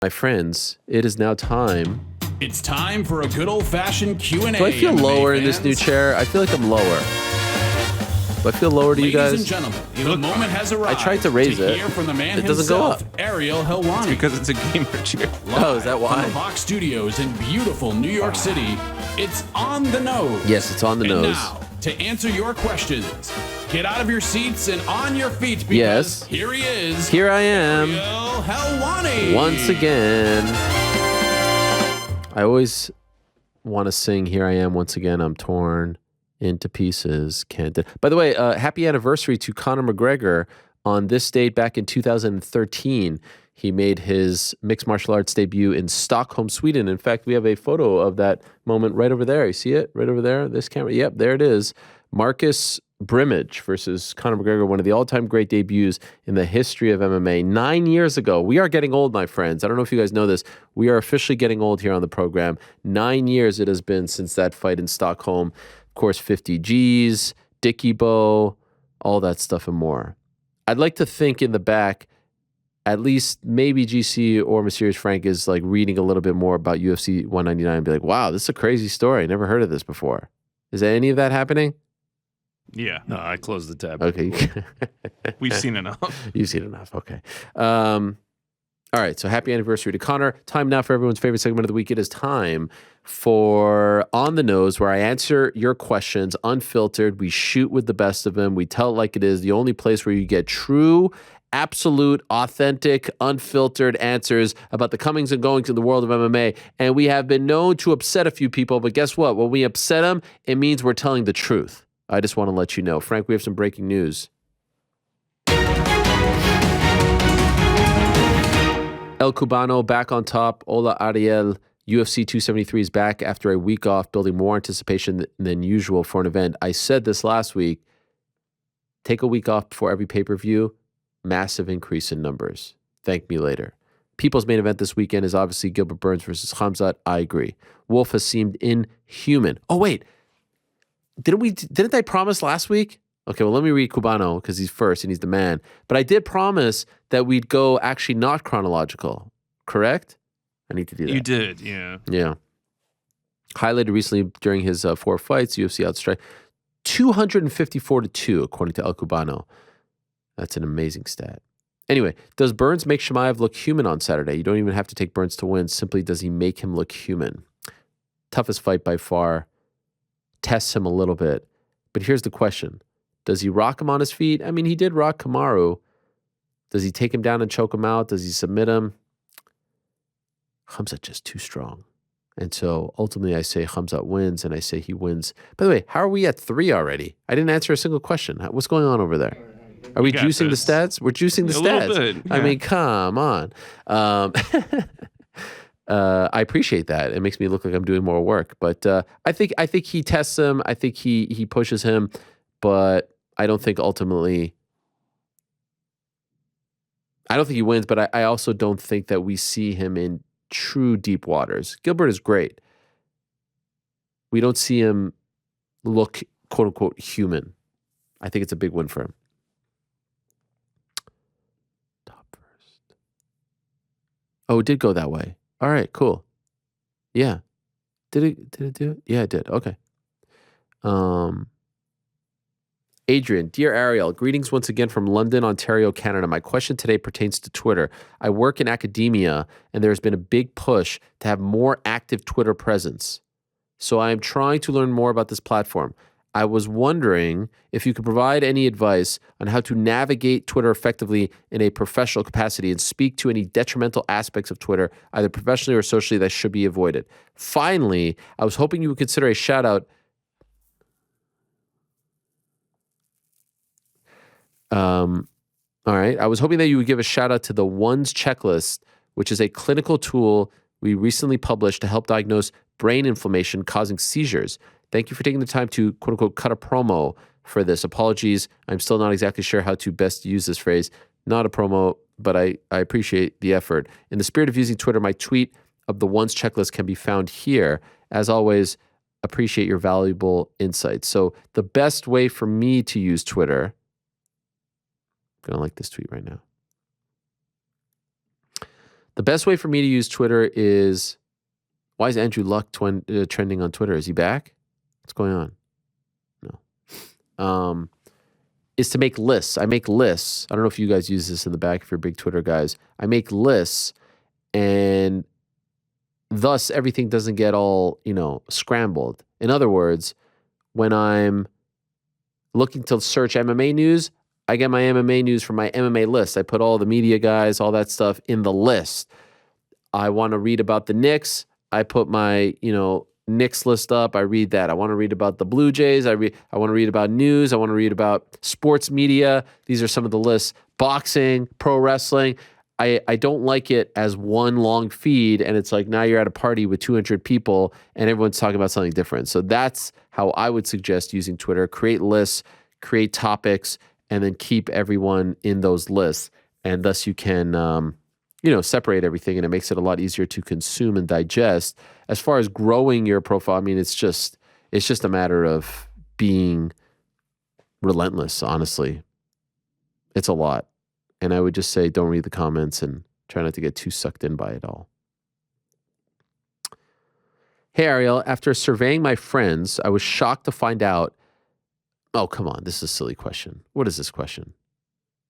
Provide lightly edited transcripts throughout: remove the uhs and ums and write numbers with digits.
My friends, it is now time. It's time for a good old-fashioned Q&A. Do I feel MMA lower in fans. this new chair? I feel like I'm lower. Do I feel lower to you guys? Ladies and gentlemen, the moment has arrived. I tried to raise it. Hear from the man It doesn't go himself, up. Ariel Helwani. Because it's a gamer chair. Oh, is that why? From the Fox Studios in beautiful New York City, it's On the Nose. Yes, it's On the Nose. And now, to answer your questions, get out of your seats and on your feet because Yes. here he is. Here I am. Ariel Helwani. Once again. I always want to sing Here I Am Once Again. I'm torn into pieces. Can't. By the way, happy anniversary to Conor McGregor. On this date back in 2013, he made his mixed martial arts debut in Stockholm, Sweden. In fact, we have a photo of that moment right over there. You see it? Right over there? This camera? Yep, there it is. Marcus Brimage versus Conor McGregor, one of the all-time great debuts in the history of MMA. 9 years ago. We are getting old, my friends. I don't know if you guys know this. We are officially getting old here on the program. 9 years it has been since that fight in Stockholm. Of course, 50 G's, Dickie Bow, all that stuff and more. I'd like to think in the back, at least maybe GC or Mysterious Frank is like reading a little bit more about UFC 199 and be like, wow, this is a crazy story. I never heard of this before. Is any of that happening? Yeah, no, I closed the tab. Okay. We've seen enough. You've seen enough. Okay. All right. So happy anniversary to Conor. Time now for everyone's favorite segment of the week. It is time for On the Nose, where I answer your questions unfiltered. We shoot with the best of them. We tell it like it is. The only place where you get true, absolute, authentic, unfiltered answers about the comings and goings in the world of MMA. And we have been known to upset a few people, but guess what? When we upset them, it means we're telling the truth. I just want to let you know. Frank, we have some breaking news. El Cubano back on top. Hola, Ariel. UFC 273 is back after a week off, building more anticipation than usual for an event. I said this last week. Take a week off before every pay-per-view. Massive increase in numbers. Thank me later. People's main event this weekend is obviously Gilbert Burns versus Khamzat. I agree. Wolf has seemed inhuman. Oh, wait. Didn't I promise last week? Okay, well, let me read Cubano because he's first and he's the man. But I did promise that we'd go actually not chronological, correct? I need to do that. You did, yeah. Yeah. Highlighted recently during his 4 fights, UFC outstrike 254-2, according to El Cubano. That's an amazing stat. Anyway, does Burns make Chimaev look human on Saturday? You don't even have to take Burns to win. Simply, does he make him look human? Toughest fight by far. Tests him a little bit. But here's the question. Does he rock him on his feet? I mean, he did rock Kamaru. Does he take him down and choke him out? Does he submit him? Khamzat just too strong. And so ultimately I say Khamzat wins and I say he wins. By the way, how are we at 3 already? I didn't answer a single question. What's going on over there? Are we juicing the stats? We're juicing the stats. A little bit, yeah. I mean, come on. I appreciate that. It makes me look like I'm doing more work. But I think he tests him. I think he pushes him. But I don't think ultimately... I don't think he wins, but I also don't think that we see him in true deep waters. Gilbert is great. We don't see him look, quote unquote, human. I think it's a big win for him. Top first. Oh, it did go that way. All right, cool. Yeah. Did it do it? Yeah, it did. Okay. Adrian, dear Ariel, greetings once again from London, Ontario, Canada. My question today pertains to Twitter. I work in academia, and there's been a big push to have more active Twitter presence. So I am trying to learn more about this platform. I was wondering if you could provide any advice on how to navigate Twitter effectively in a professional capacity and speak to any detrimental aspects of Twitter, either professionally or socially, that should be avoided. Finally, I was hoping you would consider a shout out. All right. I was hoping that you would give a shout out to the ONES checklist, which is a clinical tool we recently published to help diagnose brain inflammation causing seizures. Thank you for taking the time to, quote unquote, cut a promo for this. Apologies. I'm still not exactly sure how to best use this phrase. Not a promo, but I appreciate the effort. In the spirit of using Twitter, my tweet of the ONES checklist can be found here. As always, appreciate your valuable insights. So the best way for me to use Twitter, I'm going to like this tweet right now. The best way for me to use Twitter is, why is Andrew Luck trending on Twitter? Is he back? What's going on? No. Is to make lists. I make lists. I don't know if you guys use this in the back if you're big Twitter guys. I make lists, and thus everything doesn't get all, scrambled. In other words, when I'm looking to search MMA news, I get my MMA news from my MMA list. I put all the media guys, all that stuff in the list. I want to read about the Knicks. I put my, Knicks list up. I read that. I want to read about the Blue Jays. I want to read about news. I want to read about sports media. These are some of the lists. Boxing, pro wrestling. I don't like it as one long feed, and it's like now you're at a party with 200 people and everyone's talking about something different. So that's how I would suggest using Twitter. Create lists, create topics, and then keep everyone in those lists. And thus you can, separate everything, and it makes it a lot easier to consume and digest. As far as growing your profile, I mean, it's just a matter of being relentless, honestly. It's a lot. And I would just say, don't read the comments and try not to get too sucked in by it all. Hey, Ariel, after surveying my friends, I was shocked to find out. Oh, come on. This is a silly question. What is this question?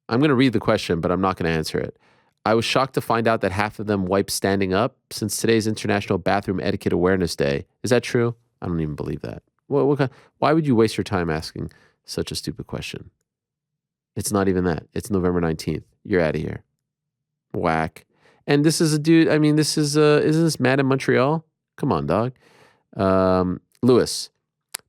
I'm going to read the question, but I'm not going to answer it. I was shocked to find out that half of them wipe standing up since today's International Bathroom Etiquette Awareness Day. Is that true? I don't even believe that. Why would you waste your time asking such a stupid question? It's not even that. It's November 19th. You're out of here. Whack. And this is a dude, isn't this Mad in Montreal? Come on, dog. Lewis,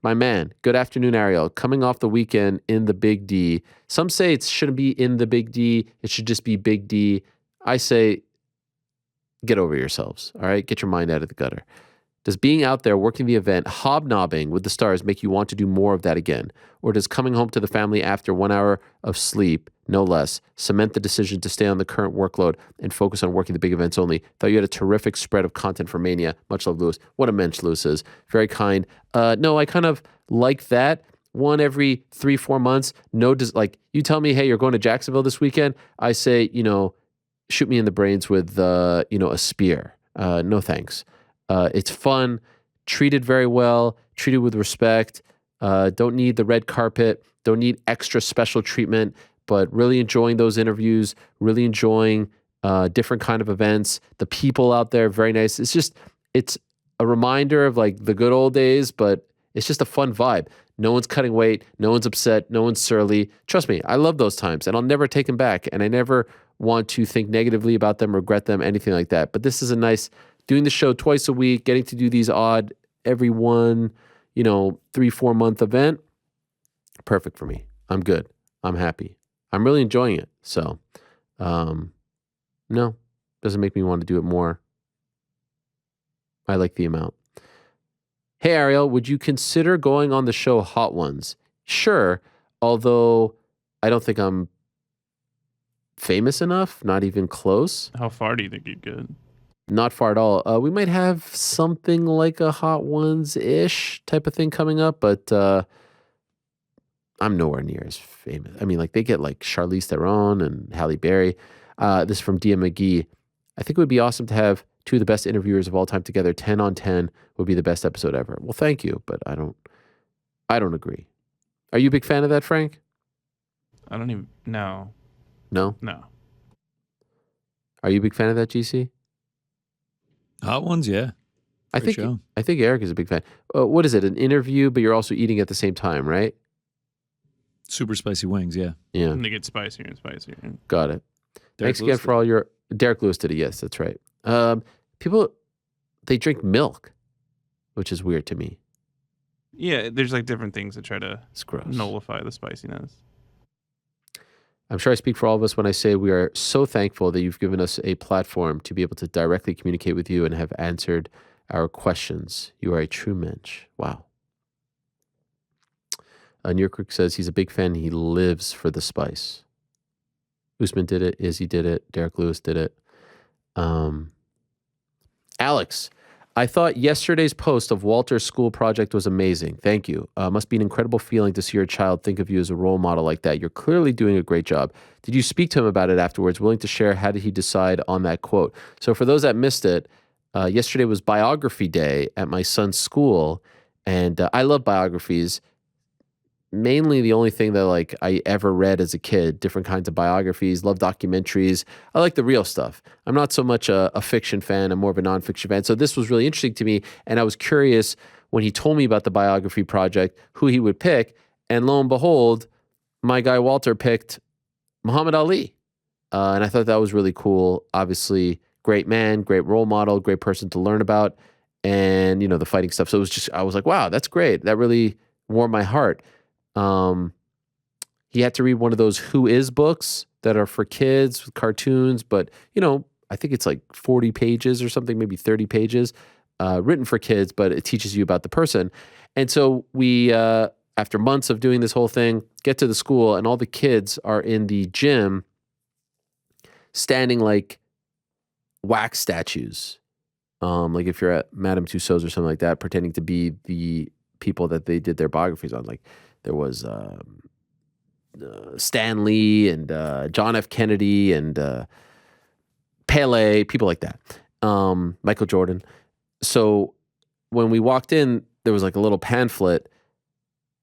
my man. Good afternoon, Ariel. Coming off the weekend in the Big D. Some say it shouldn't be in the Big D. It should just be Big D. I say, get over yourselves, all right? Get your mind out of the gutter. Does being out there working the event, hobnobbing with the stars, make you want to do more of that again? Or does coming home to the family after 1 hour of sleep, no less, cement the decision to stay on the current workload and focus on working the big events only? Thought you had a terrific spread of content for Mania. Much love, Lewis. What a mensch Lewis is. Very kind. No, I kind of like that. One every 3-4 months. You tell me, hey, you're going to Jacksonville this weekend. I say, shoot me in the brains with, a spear. No thanks. It's fun, treated very well, treated with respect. Don't need the red carpet, don't need extra special treatment, but really enjoying those interviews, really enjoying different kind of events. The people out there, very nice. It's a reminder of like the good old days, but it's just a fun vibe. No one's cutting weight, no one's upset, no one's surly. Trust me, I love those times, and I'll never take them back, and I never want to think negatively about them, regret them, anything like that. But this is a nice... Doing the show twice a week, getting to do these odd every 3-4 month event, perfect for me. I'm good. I'm happy. I'm really enjoying it. So, no, doesn't make me want to do it more. I like the amount. Hey, Ariel, would you consider going on the show Hot Ones? Sure, although I don't think I'm famous enough, not even close. How far do you think you'd get? Not far at all. We might have something like a Hot Ones-ish type of thing coming up, but I'm nowhere near as famous. I mean, like they get like Charlize Theron and Halle Berry. This is from DM McGee. I think it would be awesome to have two of the best interviewers of all time together. 10 on 10 would be the best episode ever. Well, thank you, but I don't agree. Are you a big fan of that, Frank? I don't even know. No? No. Are you a big fan of that, GC? Hot Ones, yeah. I think Eric is a big fan. What is it? An interview, but you're also eating at the same time, right? Super spicy wings, yeah. Yeah. And they get spicier and spicier. Got it. Derek Thanks again for all your... Derek Lewis did it, yes, that's right. People, they drink milk, which is weird to me. Yeah, there's like different things that try to It's gross. nullify the spiciness. I'm sure I speak for all of us when I say we are so thankful that you've given us a platform to be able to directly communicate with you and have answered our questions. You are a true mensch. Wow. New York Rick says he's a big fan. He lives for the spice. Usman did it. Izzy did it. Derek Lewis did it. Alex, I thought yesterday's post of Walter's school project was amazing. Thank you. Must be an incredible feeling to see your child think of you as a role model like that. You're clearly doing a great job. Did you speak to him about it afterwards? Willing to share? How did he decide on that quote? So for those that missed it, yesterday was biography day at my son's school, and I love biographies. Mainly the only thing that like I ever read as a kid, different kinds of biographies, love documentaries. I like the real stuff. I'm not so much a fiction fan. I'm more of a nonfiction fan. So this was really interesting to me. And I was curious when he told me about the biography project, who he would pick. And lo and behold, my guy Walter picked Muhammad Ali. And I thought that was really cool. Obviously, great man, great role model, great person to learn about. And, you know, the fighting stuff. So it was just, I was like, wow, that's great. That really warmed my heart. He had to read one of those Who Is books that are for kids with cartoons, but you know, I think it's like 40 pages or something, maybe 30 pages, written for kids, but it teaches you about the person. And so we, after months of doing this whole thing, get to the school and all the kids are in the gym standing like wax statues. Like if you're at Madame Tussauds or something like that, pretending to be the people that they did their biographies on. Like there was Stan Lee and John F. Kennedy and Pele, people like that. Michael Jordan. So when we walked in, there was like a little pamphlet,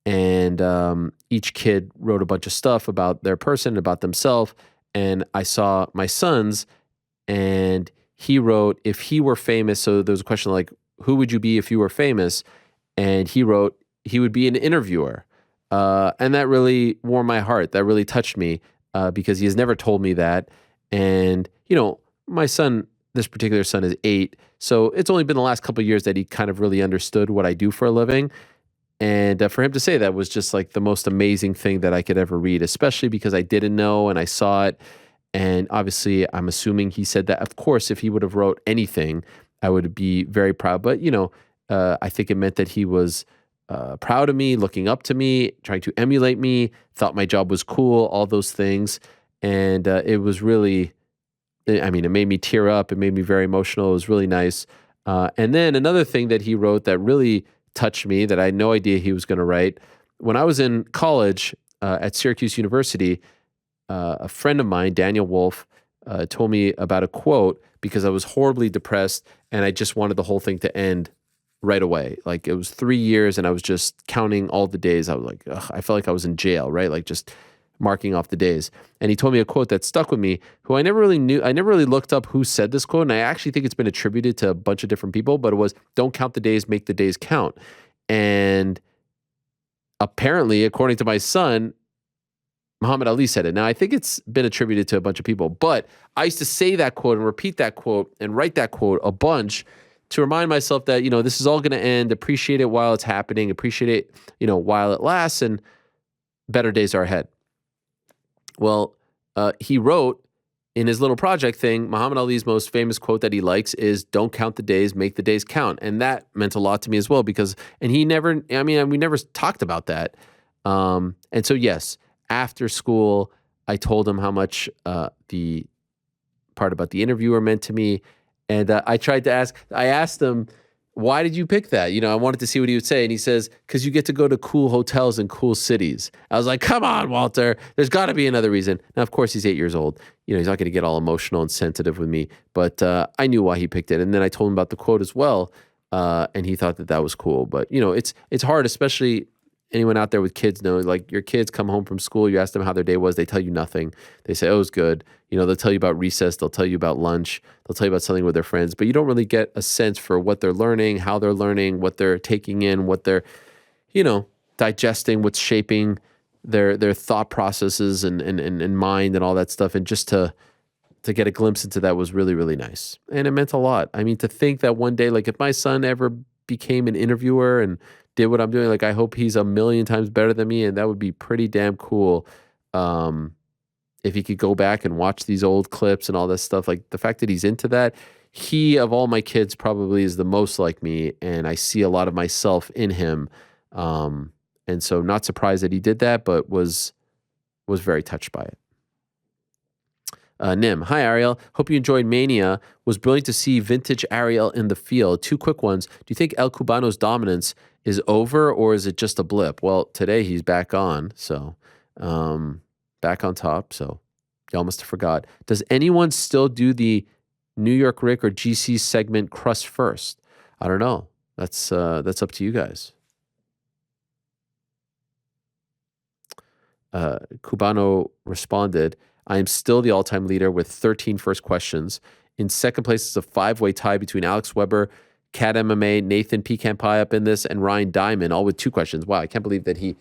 and each kid wrote a bunch of stuff about their person, about themselves. And I saw my son's, and he wrote, if he were famous. So there was a question like, who would you be if you were famous? And he wrote, he would be an interviewer. And that really warmed my heart. That really touched me because he has never told me that. And, you know, my son, this particular son is 8. So it's only been the last couple of years that he kind of really understood what I do for a living. And for him to say that was just like the most amazing thing that I could ever read, especially because I didn't know and I saw it. And obviously, I'm assuming he said that. Of course, if he would have wrote anything, I would be very proud. But, you know, I think it meant that he was proud of me, looking up to me, trying to emulate me, thought my job was cool, all those things. And it was really, I mean, it made me tear up. It made me very emotional. It was really nice. And then another thing that he wrote that really touched me that I had no idea he was going to write. When I was in college at Syracuse University, a friend of mine, Daniel Wolf, told me about a quote because I was horribly depressed and I just wanted the whole thing to end right away. Like it was 3 years and I was just counting all the days. I was like, ugh, I felt like I was in jail, right? Like just marking off the days. And he told me a quote that stuck with me, who I never really knew. I never really looked up who said this quote. And I actually think it's been attributed to a bunch of different people, but it was, don't count the days, make the days count. And apparently, according to my son, Muhammad Ali said it. Now, I think it's been attributed to a bunch of people, but I used to say that quote and repeat that quote and write that quote a bunch to remind myself that, you know, this is all going to end. Appreciate it while it's happening. Appreciate it, you know, while it lasts, and better days are ahead. Well, he wrote in his little project thing, Muhammad Ali's most famous quote that he likes is, don't count the days, make the days count. And that meant a lot to me as well because, and he never, I mean, we never talked about that. And so, yes, after school, I told him how much the part about the interviewer meant to me. And I asked him, why did you pick that? You know, I wanted to see what he would say. And he says, because you get to go to cool hotels in cool cities. I was like, come on, Walter. There's got to be another reason. Now, of course, he's 8 years old. You know, he's not going to get all emotional and sensitive with me. But I knew why he picked it. And then I told him about the quote as well. And he thought that that was cool. But, you know, it's hard, especially anyone out there with kids knows, like your kids come home from school, you ask them how their day was, they tell you nothing. They say, oh, it was good. You know, they'll tell you about recess, they'll tell you about lunch, they'll tell you about something with their friends, but you don't really get a sense for what they're learning, how they're learning, what they're taking in, what they're, you know, digesting, what's shaping their thought processes and mind and all that stuff. And just to get a glimpse into that was really, really nice. And it meant a lot. I mean, to think that one day, like if my son ever became an interviewer and did what I'm doing, like I hope he's a million times better than me, and that would be pretty damn cool if he could go back and watch these old clips and all this stuff. Like the fact that he's into that, he of all my kids probably is the most like me, and I see a lot of myself in him, and so not surprised that he did that, but was very touched by it. Nim, hi Ariel. Hope you enjoyed Mania. Was brilliant to see vintage Ariel in the field. 2 quick ones. Do you think El Cubano's dominance is over or is it just a blip? Well, today he's back on, so back on top. So y'all must have forgot. Does anyone still do the New York Rick or GC segment crust first? I don't know. That's up to you guys. Cubano responded, I am still the all-time leader with 13 first questions. In second place is a 5-way tie between Alex Weber, Cat MMA, Nathan Pecan Pie up in this, and Ryan Diamond, all with 2 questions. Wow, I can't believe that he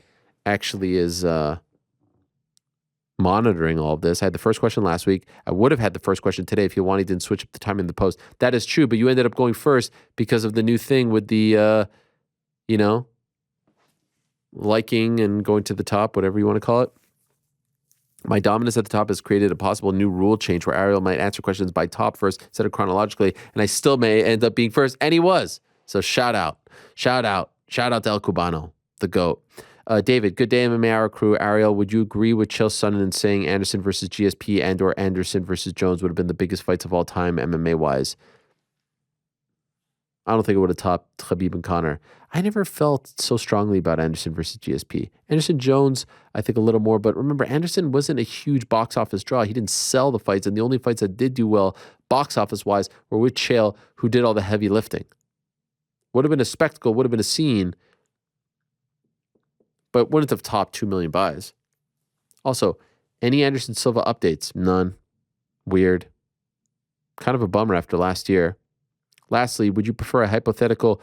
actually is monitoring all of this. I had the first question last week. I would have had the first question today if Helwani didn't switch up the time in the post. That is true, but you ended up going first because of the new thing with the, liking and going to the top, whatever you want to call it. My dominance at the top has created a possible new rule change where Ariel might answer questions by top first instead of chronologically, and I still may end up being first, and he was. So shout out to El Cubano, the GOAT. David, good day, MMA Hour crew. Ariel, would you agree with Chael Sonnen in saying Anderson versus GSP and or Anderson versus Jones would have been the biggest fights of all time MMA-wise? I don't think it would have topped Khabib and Conor. I never felt so strongly about Anderson versus GSP. Anderson Jones, I think a little more, but remember, Anderson wasn't a huge box office draw. He didn't sell the fights, and the only fights that did do well box office-wise were with Chael, who did all the heavy lifting. Would have been a spectacle, would have been a scene, but wouldn't have topped 2 million buys. Also, any Anderson Silva updates? None. Weird. Kind of a bummer after last year. Lastly, would you prefer a hypothetical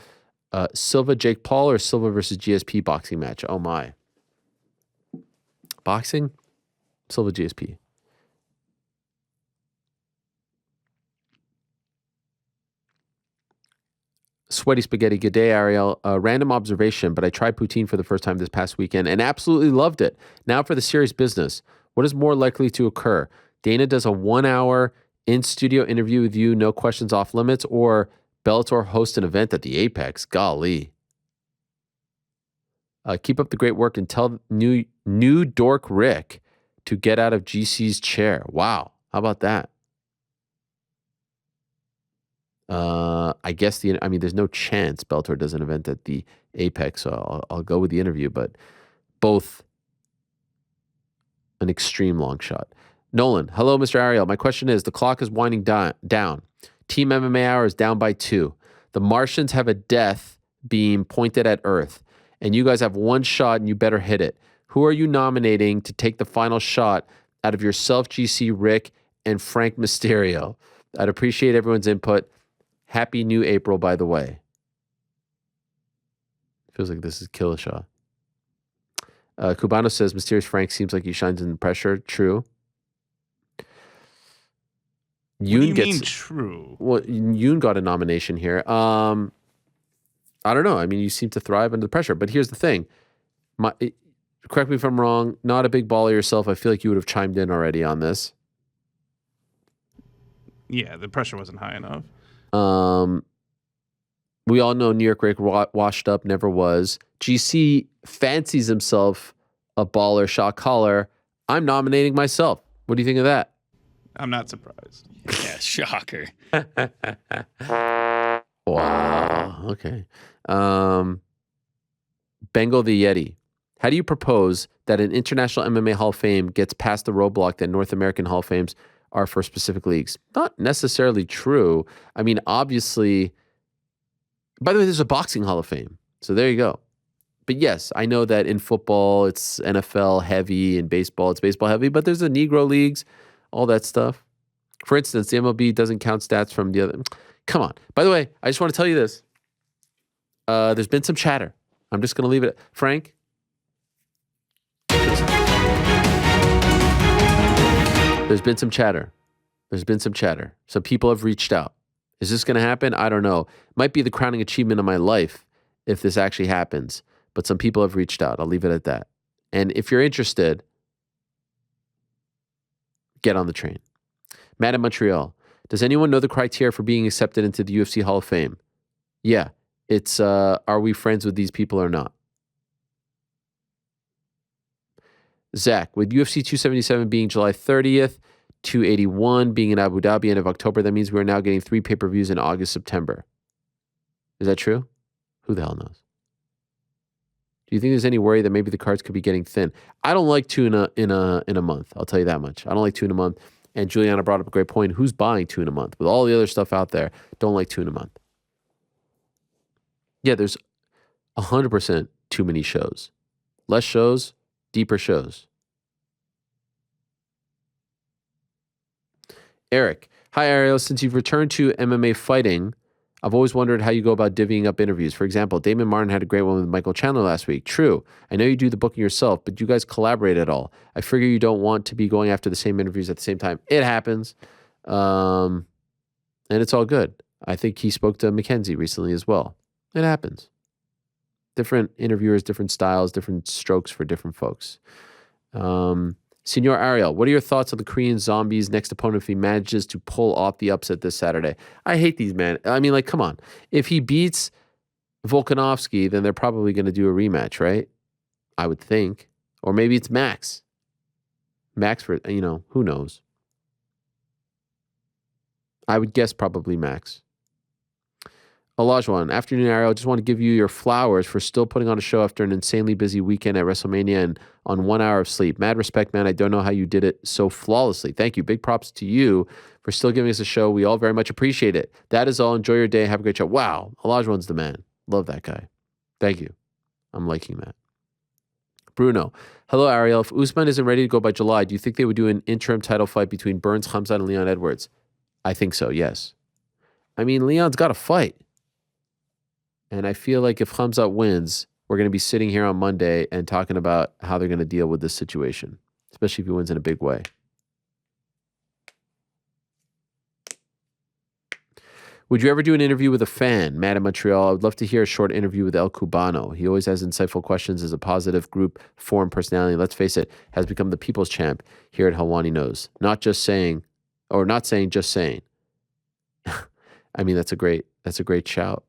Silva Jake Paul or Silva versus GSP boxing match? Oh my. Boxing? Silva GSP. Sweaty Spaghetti, good day, Ariel. Random observation, but I tried poutine for the first time this past weekend and absolutely loved it. Now for the serious business. What is more likely to occur? Dana does a 1-hour in-studio interview with you, no questions off limits, or Bellator host an event at the Apex? Golly. Keep up the great work and tell new dork Rick to get out of GC's chair. Wow. How about that? I guess there's no chance Bellator does an event at the Apex, so I'll go with the interview, but both an extreme long shot. Nolan, hello, Mr. Ariel. My question is, the clock is winding down. Team MMA Hour is down by 2. The Martians have a death beam pointed at Earth, and you guys have 1 shot and you better hit it. Who are you nominating to take the final shot out of yourself, GC, Rick, and Frank Mysterio? I'd appreciate everyone's input. Happy New April, by the way. Feels like this is Killishaw. Cubano says, Mysterious Frank seems like he shines in the pressure. True. What do you mean true? Well, Yoon got a nomination here. I don't know. I mean, you seem to thrive under the pressure. But here's the thing. Correct me if I'm wrong. Not a big baller yourself. I feel like you would have chimed in already on this. Yeah, the pressure wasn't high enough. We all know New York Rick washed up, never was. GC fancies himself a baller shot caller. I'm nominating myself. What do you think of that? I'm not surprised. Yeah, shocker. Wow. Okay. Bengal the Yeti. How do you propose that an International MMA Hall of Fame gets past the roadblock that North American Hall of Fames are for specific leagues? Not necessarily true. I mean, obviously, by the way, there's a boxing Hall of Fame. So there you go. But yes, I know that in football, it's NFL heavy. In baseball, it's baseball heavy. But there's the Negro leagues, all that stuff. For instance, the MLB doesn't count stats from the other. Come on. By the way, I just want to tell you this. There's been some chatter. I'm just going to leave it. Frank? There's been some chatter. Some people have reached out. Is this going to happen? I don't know. Might be the crowning achievement of my life if this actually happens. But some people have reached out. I'll leave it at that. And if you're interested, get on the train. Matt in Montreal. Does anyone know the criteria for being accepted into the UFC Hall of Fame? Yeah. It's, are we friends with these people or not? Zach, with UFC 277 being July 30th, 281 being in Abu Dhabi end of October. That means we're now getting 3 pay-per-views in August, September. Is that true? Who the hell knows? Do you think there's any worry that maybe the cards could be getting thin? I don't like 2 in a month. I'll tell you that much. I don't like 2 in a month. And Juliana brought up a great point. Who's buying 2 in a month? With all the other stuff out there, don't like 2 in a month. Yeah, there's 100% too many shows. Less shows, deeper shows. Eric, hi Ariel. Since you've returned to MMA fighting, I've always wondered how you go about divvying up interviews. For example, Damon Martin had a great one with Michael Chandler last week. True. I know you do the booking yourself, but do you guys collaborate at all? I figure you don't want to be going after the same interviews at the same time. It happens. And it's all good. I think he spoke to Mackenzie recently as well. It happens. Different interviewers, different styles, different strokes for different folks. Senor Ariel, what are your thoughts on the Korean Zombies' next opponent if he manages to pull off the upset this Saturday? I hate these, man. I mean, like, come on. If he beats Volkanovski, then they're probably going to do a rematch, right? I would think. Or maybe it's Max. Max, for, who knows? I would guess probably Max. Olajuwon, afternoon Ariel, just want to give you your flowers for still putting on a show after an insanely busy weekend at WrestleMania and on 1 hour of sleep. Mad respect, man. I don't know how you did it so flawlessly. Thank you. Big props to you for still giving us a show. We all very much appreciate it. That is all. Enjoy your day. Have a great show. Wow. Olajuwon's the man. Love that guy. Thank you. I'm liking that. Bruno, hello Ariel. If Usman isn't ready to go by July, do you think they would do an interim title fight between Burns, Khamzat, and Leon Edwards? I think so, yes. I mean, Leon's got to fight. And I feel like if Khamzat wins, we're going to be sitting here on Monday and talking about how they're going to deal with this situation, especially if he wins in a big way. Would you ever do an interview with a fan? Matt in Montreal, I would love to hear a short interview with El Cubano. He always has insightful questions as a positive group form personality. Let's face it, has become the people's champ here at Helwani Knows. Not saying, just saying. I mean, that's a great shout.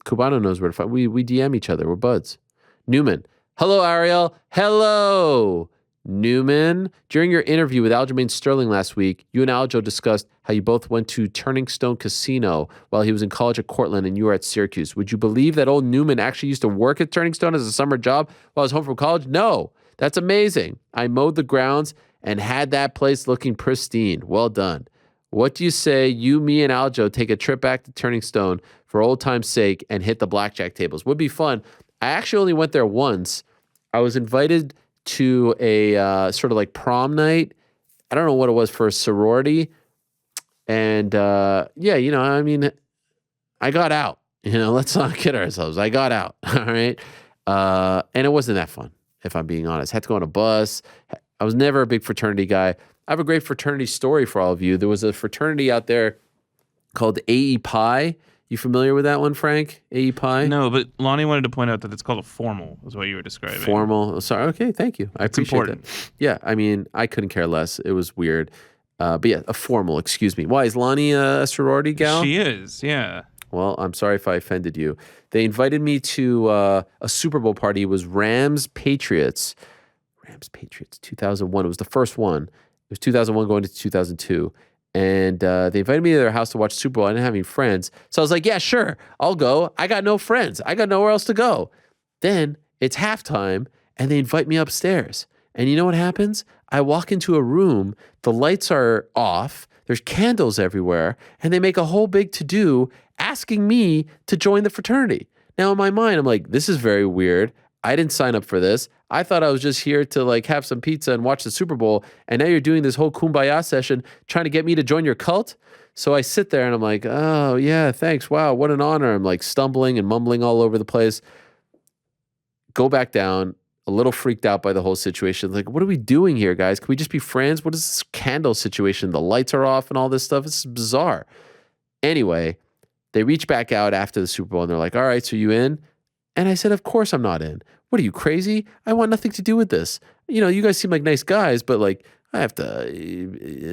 Cubano knows where to find. We DM each other. We're buds. Newman. Hello, Ariel. Hello, Newman. During your interview with Aljamain Sterling last week, you and Aljo discussed how you both went to Turning Stone Casino while he was in college at Cortland and you were at Syracuse. Would you believe that old Newman actually used to work at Turning Stone as a summer job while I was home from college? No. That's amazing. I mowed the grounds and had that place looking pristine. Well done. What do you say you, me, and Aljo take a trip back to Turning Stone for old time's sake and hit the blackjack tables? Would be fun. I actually only went there once. I was invited to a sort of like prom night. I don't know what it was for a sorority. And I got out. Let's not kid ourselves. I got out. All right. And it wasn't that fun, if I'm being honest. I had to go on a bus. I was never a big fraternity guy. I have a great fraternity story for all of you. There was a fraternity out there called AE Pi. You familiar with that one, Frank? AE Pi? No, but Lonnie wanted to point out that it's called a formal, is what you were describing. Formal. Sorry. Okay, thank you. I appreciate important. That. Yeah, I mean, I couldn't care less. It was weird. But yeah, a formal, excuse me. Why, is Lonnie a sorority gal? She is, yeah. Well, I'm sorry if I offended you. They invited me to a Super Bowl party. It was Rams-Patriots. Rams-Patriots, 2001. It was the first one. It was 2001 going to 2002. And they invited me to their house to watch Super Bowl. I didn't have any friends. So I was like, yeah, sure, I'll go. I got no friends. I got nowhere else to go. Then it's halftime, and they invite me upstairs. And you know what happens? I walk into a room. The lights are off. There's candles everywhere. And they make a whole big to-do asking me to join the fraternity. Now, in my mind, I'm like, this is very weird. I didn't sign up for this. I thought I was just here to like have some pizza and watch the Super Bowl. And now you're doing this whole kumbaya session trying to get me to join your cult. So I sit there and I'm like, oh yeah, thanks. Wow, what an honor. I'm like stumbling and mumbling all over the place. Go back down, a little freaked out by the whole situation. Like, what are we doing here, guys? Can we just be friends? What is this candle situation? The lights are off and all this stuff. It's bizarre. Anyway, they reach back out after the Super Bowl and they're like, all right, so you in? And I said, of course I'm not in. What are you, crazy? I want nothing to do with this. You guys seem like nice guys, but like I have to,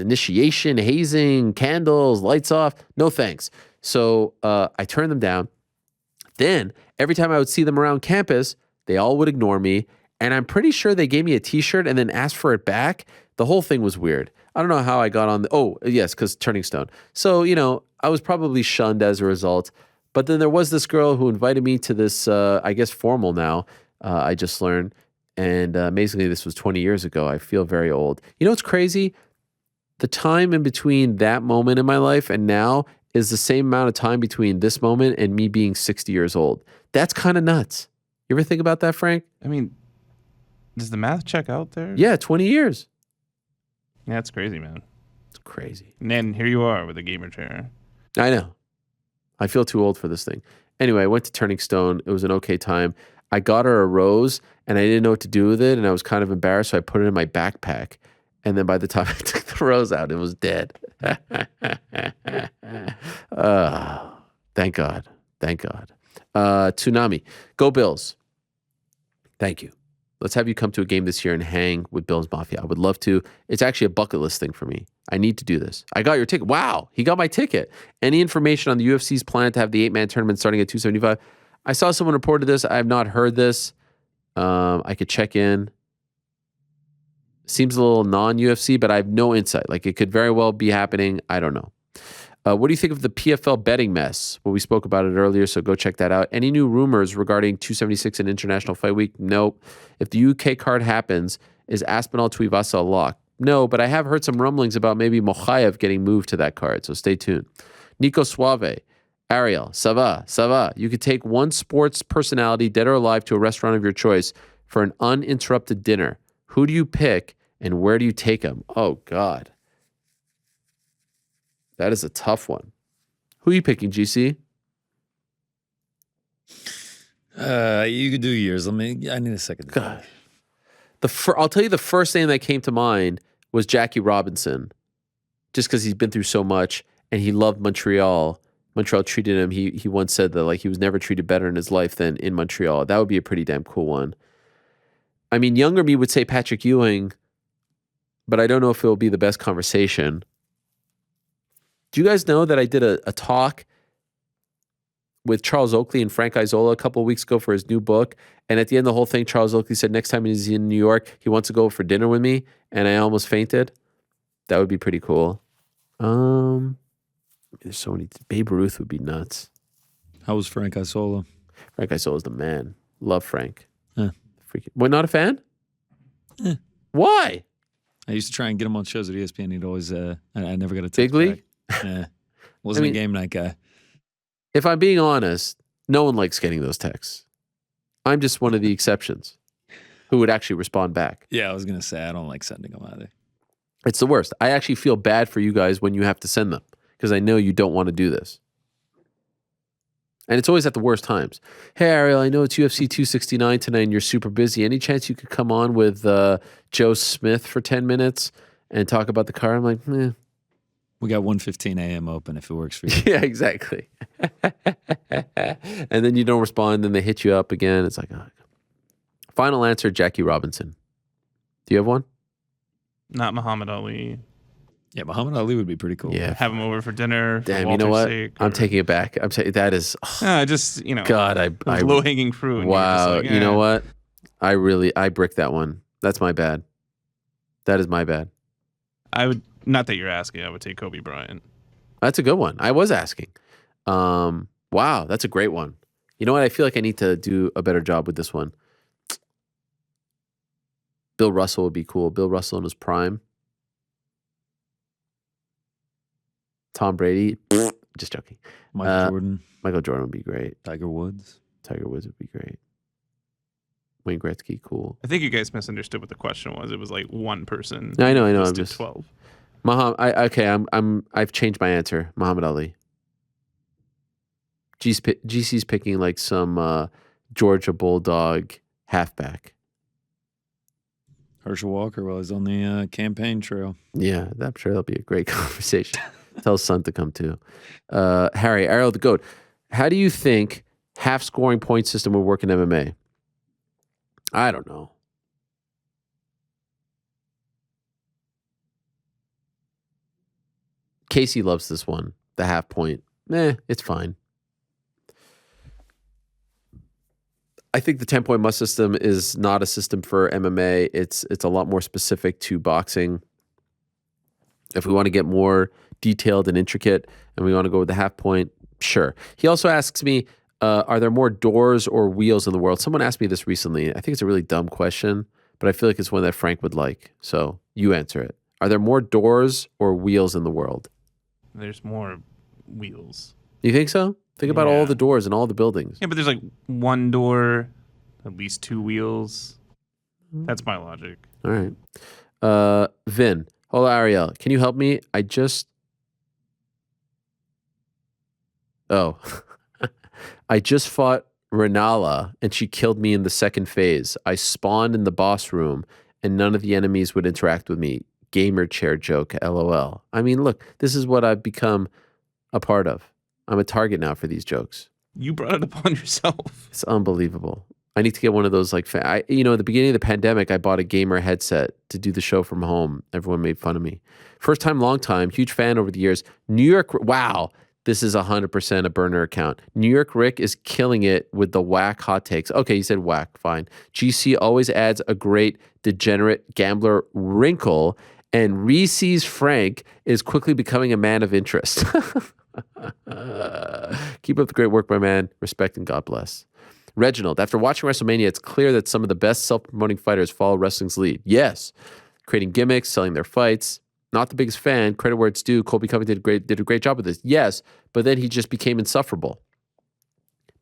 initiation, hazing, candles, lights off. No thanks. So I turned them down. Then every time I would see them around campus, they all would ignore me. And I'm pretty sure they gave me a t-shirt and then asked for it back The whole thing was weird. I don't know how I got on oh, yes, because Turning Stone. So, I was probably shunned as a result. But then there was this girl who invited me to this, I guess, formal now, I just learned. And amazingly, this was 20 years ago. I feel very old. You know what's crazy? The time in between that moment in my life and now is the same amount of time between this moment and me being 60 years old. That's kind of nuts. You ever think about that, Frank? I mean, does the math check out there? Yeah, 20 years. Yeah, that's crazy, man. It's crazy. And then here you are with a gamer chair. I know. I feel too old for this thing. Anyway, I went to Turning Stone. It was an okay time. I got her a rose, and I didn't know what to do with it, and I was kind of embarrassed, so I put it in my backpack. And then by the time I took the rose out, it was dead. Thank God. Thank God. Tsunami. Go Bills. Thank you. Let's have you come to a game this year and hang with Bills Mafia. I would love to. It's actually a bucket list thing for me. I need to do this. I got your ticket. Wow, he got my ticket. Any information on the UFC's plan to have the 8-man tournament starting at 275? I saw someone reported this. I have not heard this. I could check in. Seems a little non-UFC, but I have no insight. Like, it could very well be happening. I don't know. What do you think of the PFL betting mess? Well, we spoke about it earlier, so go check that out. Any new rumors regarding 276 and International Fight Week? Nope. If the UK card happens, is Aspinall Tuivasa a lock? No, but I have heard some rumblings about maybe Mokaev getting moved to that card, so stay tuned. Nico Suave. Ariel, ça va. You could take one sports personality, dead or alive, to a restaurant of your choice for an uninterrupted dinner. Who do you pick and where do you take them? Oh, God. That is a tough one. Who are you picking, GC? You could do yours. I need a second. God. I'll tell you the first name that came to mind was Jackie Robinson, just because he's been through so much and he loved Montreal. Montreal treated him. He once said that he was never treated better in his life than in Montreal. That would be a pretty damn cool one. I mean, younger me would say Patrick Ewing, but I don't know if it'll be the best conversation. Do you guys know that I did a talk with Charles Oakley and Frank Isola a couple of weeks ago for his new book? And at the end of the whole thing, Charles Oakley said next time he's in New York, he wants to go for dinner with me. And I almost fainted. That would be pretty cool. There's so many. Babe Ruth would be nuts. How was Frank Isola? Frank Isola's the man. Love Frank. Huh. Freaking. What, not a fan? Eh. Why? I used to try and get him on shows at ESPN. He'd always, I never got a text Big League? back. Yeah. Wasn't a game night guy. If I'm being honest, no one likes getting those texts. I'm just one of the exceptions who would actually respond back. Yeah, I was going to say, I don't like sending them either. It's the worst. I actually feel bad for you guys when you have to send them because I know you don't want to do this. And it's always at the worst times. Hey, Ariel, I know it's UFC 269 tonight and you're super busy. Any chance you could come on with Joe Smith for 10 minutes and talk about the car? I'm like, We got 1:15 a.m. open if it works for you. Yeah, exactly. And then you don't respond, then they hit you up again. It's like, oh. Final answer, Jackie Robinson. Do you have one? Not Muhammad Ali. Yeah, Muhammad Ali would be pretty cool. Yeah. Have him over for dinner. For Damn, you know Walter's what? sake, I'm or- taking it back. I'm saying that is, just, God, I low hanging fruit. and you're just wow. like, You know eh. what? I bricked that one. That's my bad. That is my bad. I would, not that you're asking, I would take Kobe Bryant. That's a good one. I was asking. Wow, that's a great one. You know what? I feel like I need to do a better job with this one. Bill Russell would be cool. Bill Russell in his prime. Tom Brady. Just joking. Michael Jordan, Michael Jordan would be great. Tiger Woods. Tiger Woods would be great. Wayne Gretzky, cool. I think you guys misunderstood what the question was. It was like one person. I know. I'm listed just 12. I've changed my answer. Muhammad Ali. GC's picking like some Georgia Bulldog halfback. Herschel Walker while he's on the campaign trail. Yeah, I'm sure that'll be a great conversation. Tell his son to come too. Harry, Ariel the GOAT. How do you think half-scoring point system would work in MMA? I don't know. Casey loves this one. The half point. It's fine. I think the 10-point must system is not a system for MMA. It's a lot more specific to boxing. If we want to get more detailed and intricate and we want to go with the half point, sure. He also asks me, are there more doors or wheels in the world? Someone asked me this recently. I think it's a really dumb question, but I feel like it's one that Frank would like. So you answer it. Are there more doors or wheels in the world? There's more wheels. You think so? Think about all Yeah. the doors and all the buildings. Yeah, but there's like one door, at least two wheels. That's my logic. All right. Vin. Hello, Ariel. Can you help me? Oh. I just fought Renala and she killed me in the second phase. I spawned in the boss room and none of the enemies would interact with me. Gamer chair joke, LOL. I mean, look, this is what I've become a part of. I'm a target now for these jokes. You brought it upon yourself. It's unbelievable. I need to get one of those, like, at the beginning of the pandemic, I bought a gamer headset to do the show from home. Everyone made fun of me. First time, long time, huge fan over the years. New York, wow, this is 100% a burner account. New York Rick is killing it with the whack hot takes. Okay, he said whack, fine. GC always adds a great degenerate gambler wrinkle, and Reese's Frank is quickly becoming a man of interest. Keep up the great work, my man. Respect and God bless. Reginald, after watching WrestleMania, it's clear that some of the best self-promoting fighters follow wrestling's lead. Yes, creating gimmicks, selling their fights. Not the biggest fan. Credit where it's due. Colby Covington did a great job with this. Yes, but then he just became insufferable.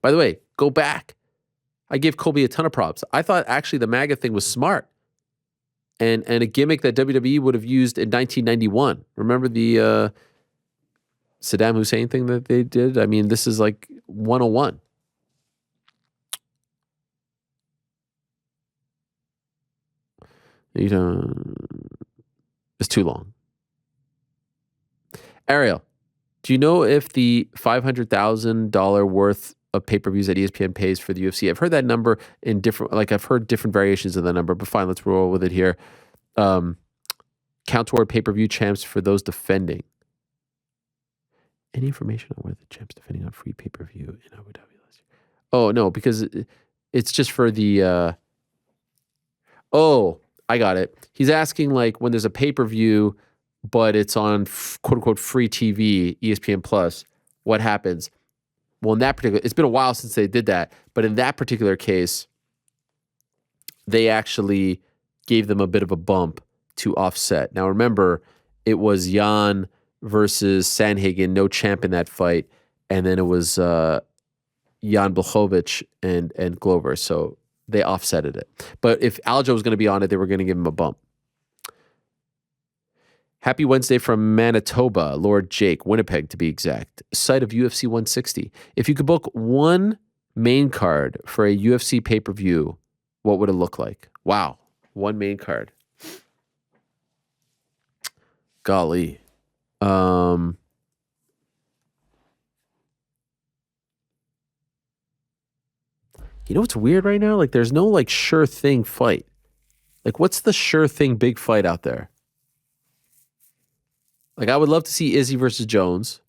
By the way, go back. I gave Colby a ton of props. I thought actually the MAGA thing was smart and a gimmick that WWE would have used in 1991. Remember the Saddam Hussein thing that they did? I mean, this is like 101. You don't. It's too long. Ariel, do you know if the $500,000 worth of pay-per-views that ESPN pays for the UFC? I've heard that number in different, like I've heard different variations of the number, but fine, let's roll with it here. Count toward pay-per-view champs for those defending. Any information on where the champs defending on free pay-per-view in Abu Dhabi last year? Oh, no, because it's just for the, I got it. He's asking like when there's a pay-per-view, but it's on quote unquote free TV, ESPN Plus, what happens? Well, in that particular, it's been a while since they did that, but in that particular case, they actually gave them a bit of a bump to offset. Now, remember, it was Jan versus Sanhagen, no champ in that fight, and then it was Jan Blachowicz and Glover, so they offsetted it. But if Aljo was going to be on it, they were going to give him a bump. Happy Wednesday from Manitoba, Lord Jake, Winnipeg to be exact, site of UFC 160. If you could book one main card for a UFC pay-per-view, what would it look like? Wow, one main card. Golly. You know what's weird right now? Like there's no like sure thing fight. Like what's the sure thing big fight out there? Like I would love to see Izzy versus Jones.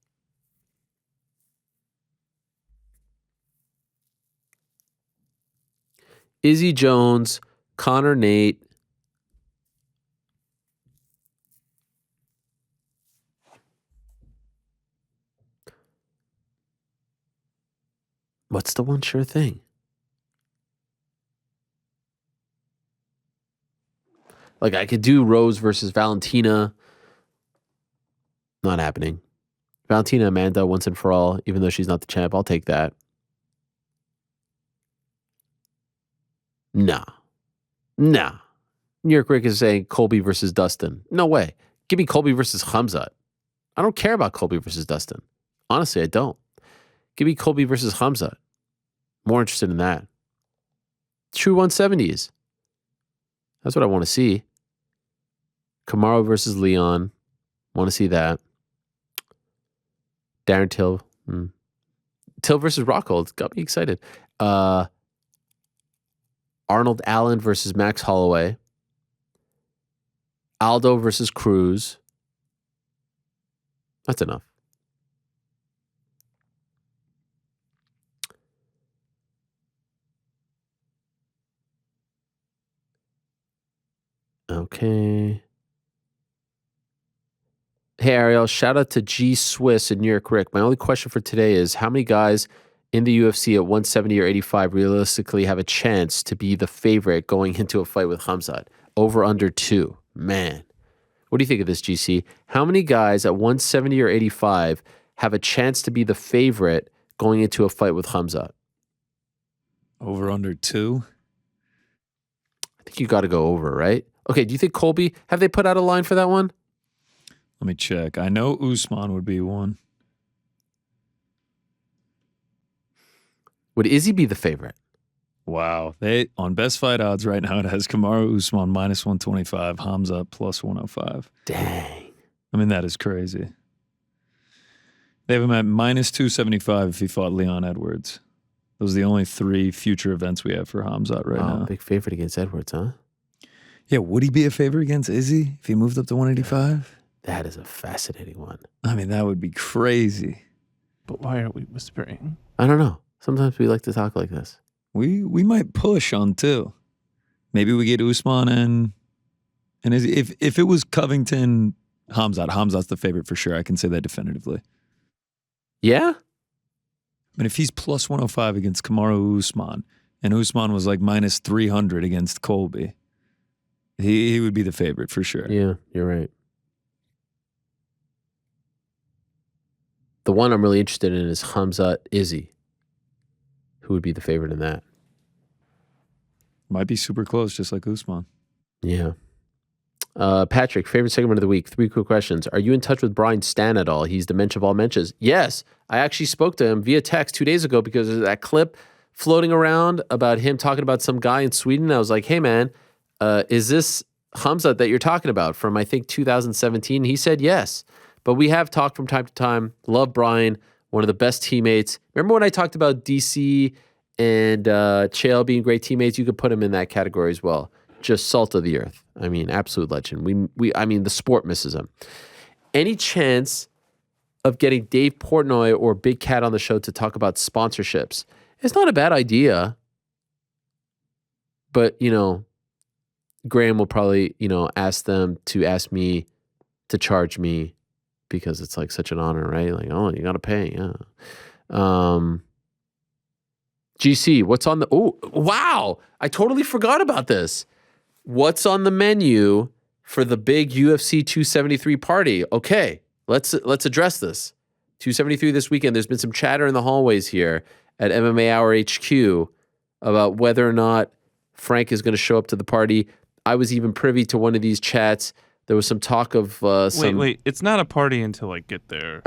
Izzy Jones, Connor Nate. What's the one sure thing? Like I could do Rose versus Valentina. Not happening. Valentina Amanda once and for all, even though she's not the champ. I'll take that. Nah. New York Rick is saying Colby versus Dustin. No way. Give me Colby versus Khamzat. I don't care about Colby versus Dustin. Honestly, I don't. Give me Colby versus Khamzat. More interested in that. True 170s. That's what I want to see. Kamaru versus Leon. Want to see that. Darren Till. Till versus Rockhold. Got me excited. Arnold Allen versus Max Holloway. Aldo versus Cruz. That's enough. Okay. Hey, Ariel, shout out to G Swiss in New York Rick. My only question for today is how many guys in the UFC at 170 or 85 realistically have a chance to be the favorite going into a fight with Khamzat? Over under 2. Man. What do you think of this, GC? How many guys at 170 or 85 have a chance to be the favorite going into a fight with Khamzat? Over under 2. I think you got to go over, right? Okay, do you think Colby, have they put out a line for that one? Let me check. I know Usman would be one. Would Izzy be the favorite? Wow. They on best fight odds right now, it has Kamaru Usman minus 125, Khamzat plus 105. Dang. I mean, that is crazy. They have him at minus 275 if he fought Leon Edwards. Those are the only 3 future events we have for Khamzat right now. Big favorite against Edwards, huh? Yeah, would he be a favorite against Izzy if he moved up to 185? That is a fascinating one. I mean, that would be crazy. But why are we whispering? I don't know. Sometimes we like to talk like this. We might push on 2. Maybe we get Usman and Izzy. If it was Covington, Khamzat's the favorite for sure. I can say that definitively. Yeah? I mean, if he's plus 105 against Kamaru Usman, and Usman was like minus 300 against Colby, he would be the favorite for sure. Yeah, you're right. The one I'm really interested in is Khamzat Izzy. Who would be the favorite in that? Might be super close, just like Usman. Yeah. Patrick, favorite segment of the week. 3 quick questions. Are you in touch with Brian Stann at all? He's the mensch of all mensches. Yes. I actually spoke to him via text 2 days ago because there's that clip floating around about him talking about some guy in Sweden. I was like, hey, man, is this Khamzat that you're talking about from, I think, 2017? He said yes. But we have talked from time to time. Love Brian, one of the best teammates. Remember when I talked about DC and Chael being great teammates? You could put him in that category as well. Just salt of the earth. I mean, absolute legend. I mean, the sport misses him. Any chance of getting Dave Portnoy or Big Cat on the show to talk about sponsorships? It's not a bad idea. But, Graham will probably, ask them to ask me to charge me because it's like such an honor, right? Like, oh, you got to pay. Yeah. GC, what's on the, oh, wow. I totally forgot about this. What's on the menu for the big UFC 273 party? Okay, let's address this. 273 this weekend. There's been some chatter in the hallways here at MMA Hour HQ about whether or not Frank is going to show up to the party. I was even privy to one of these chats. There was some talk of Wait. It's not a party until I get there.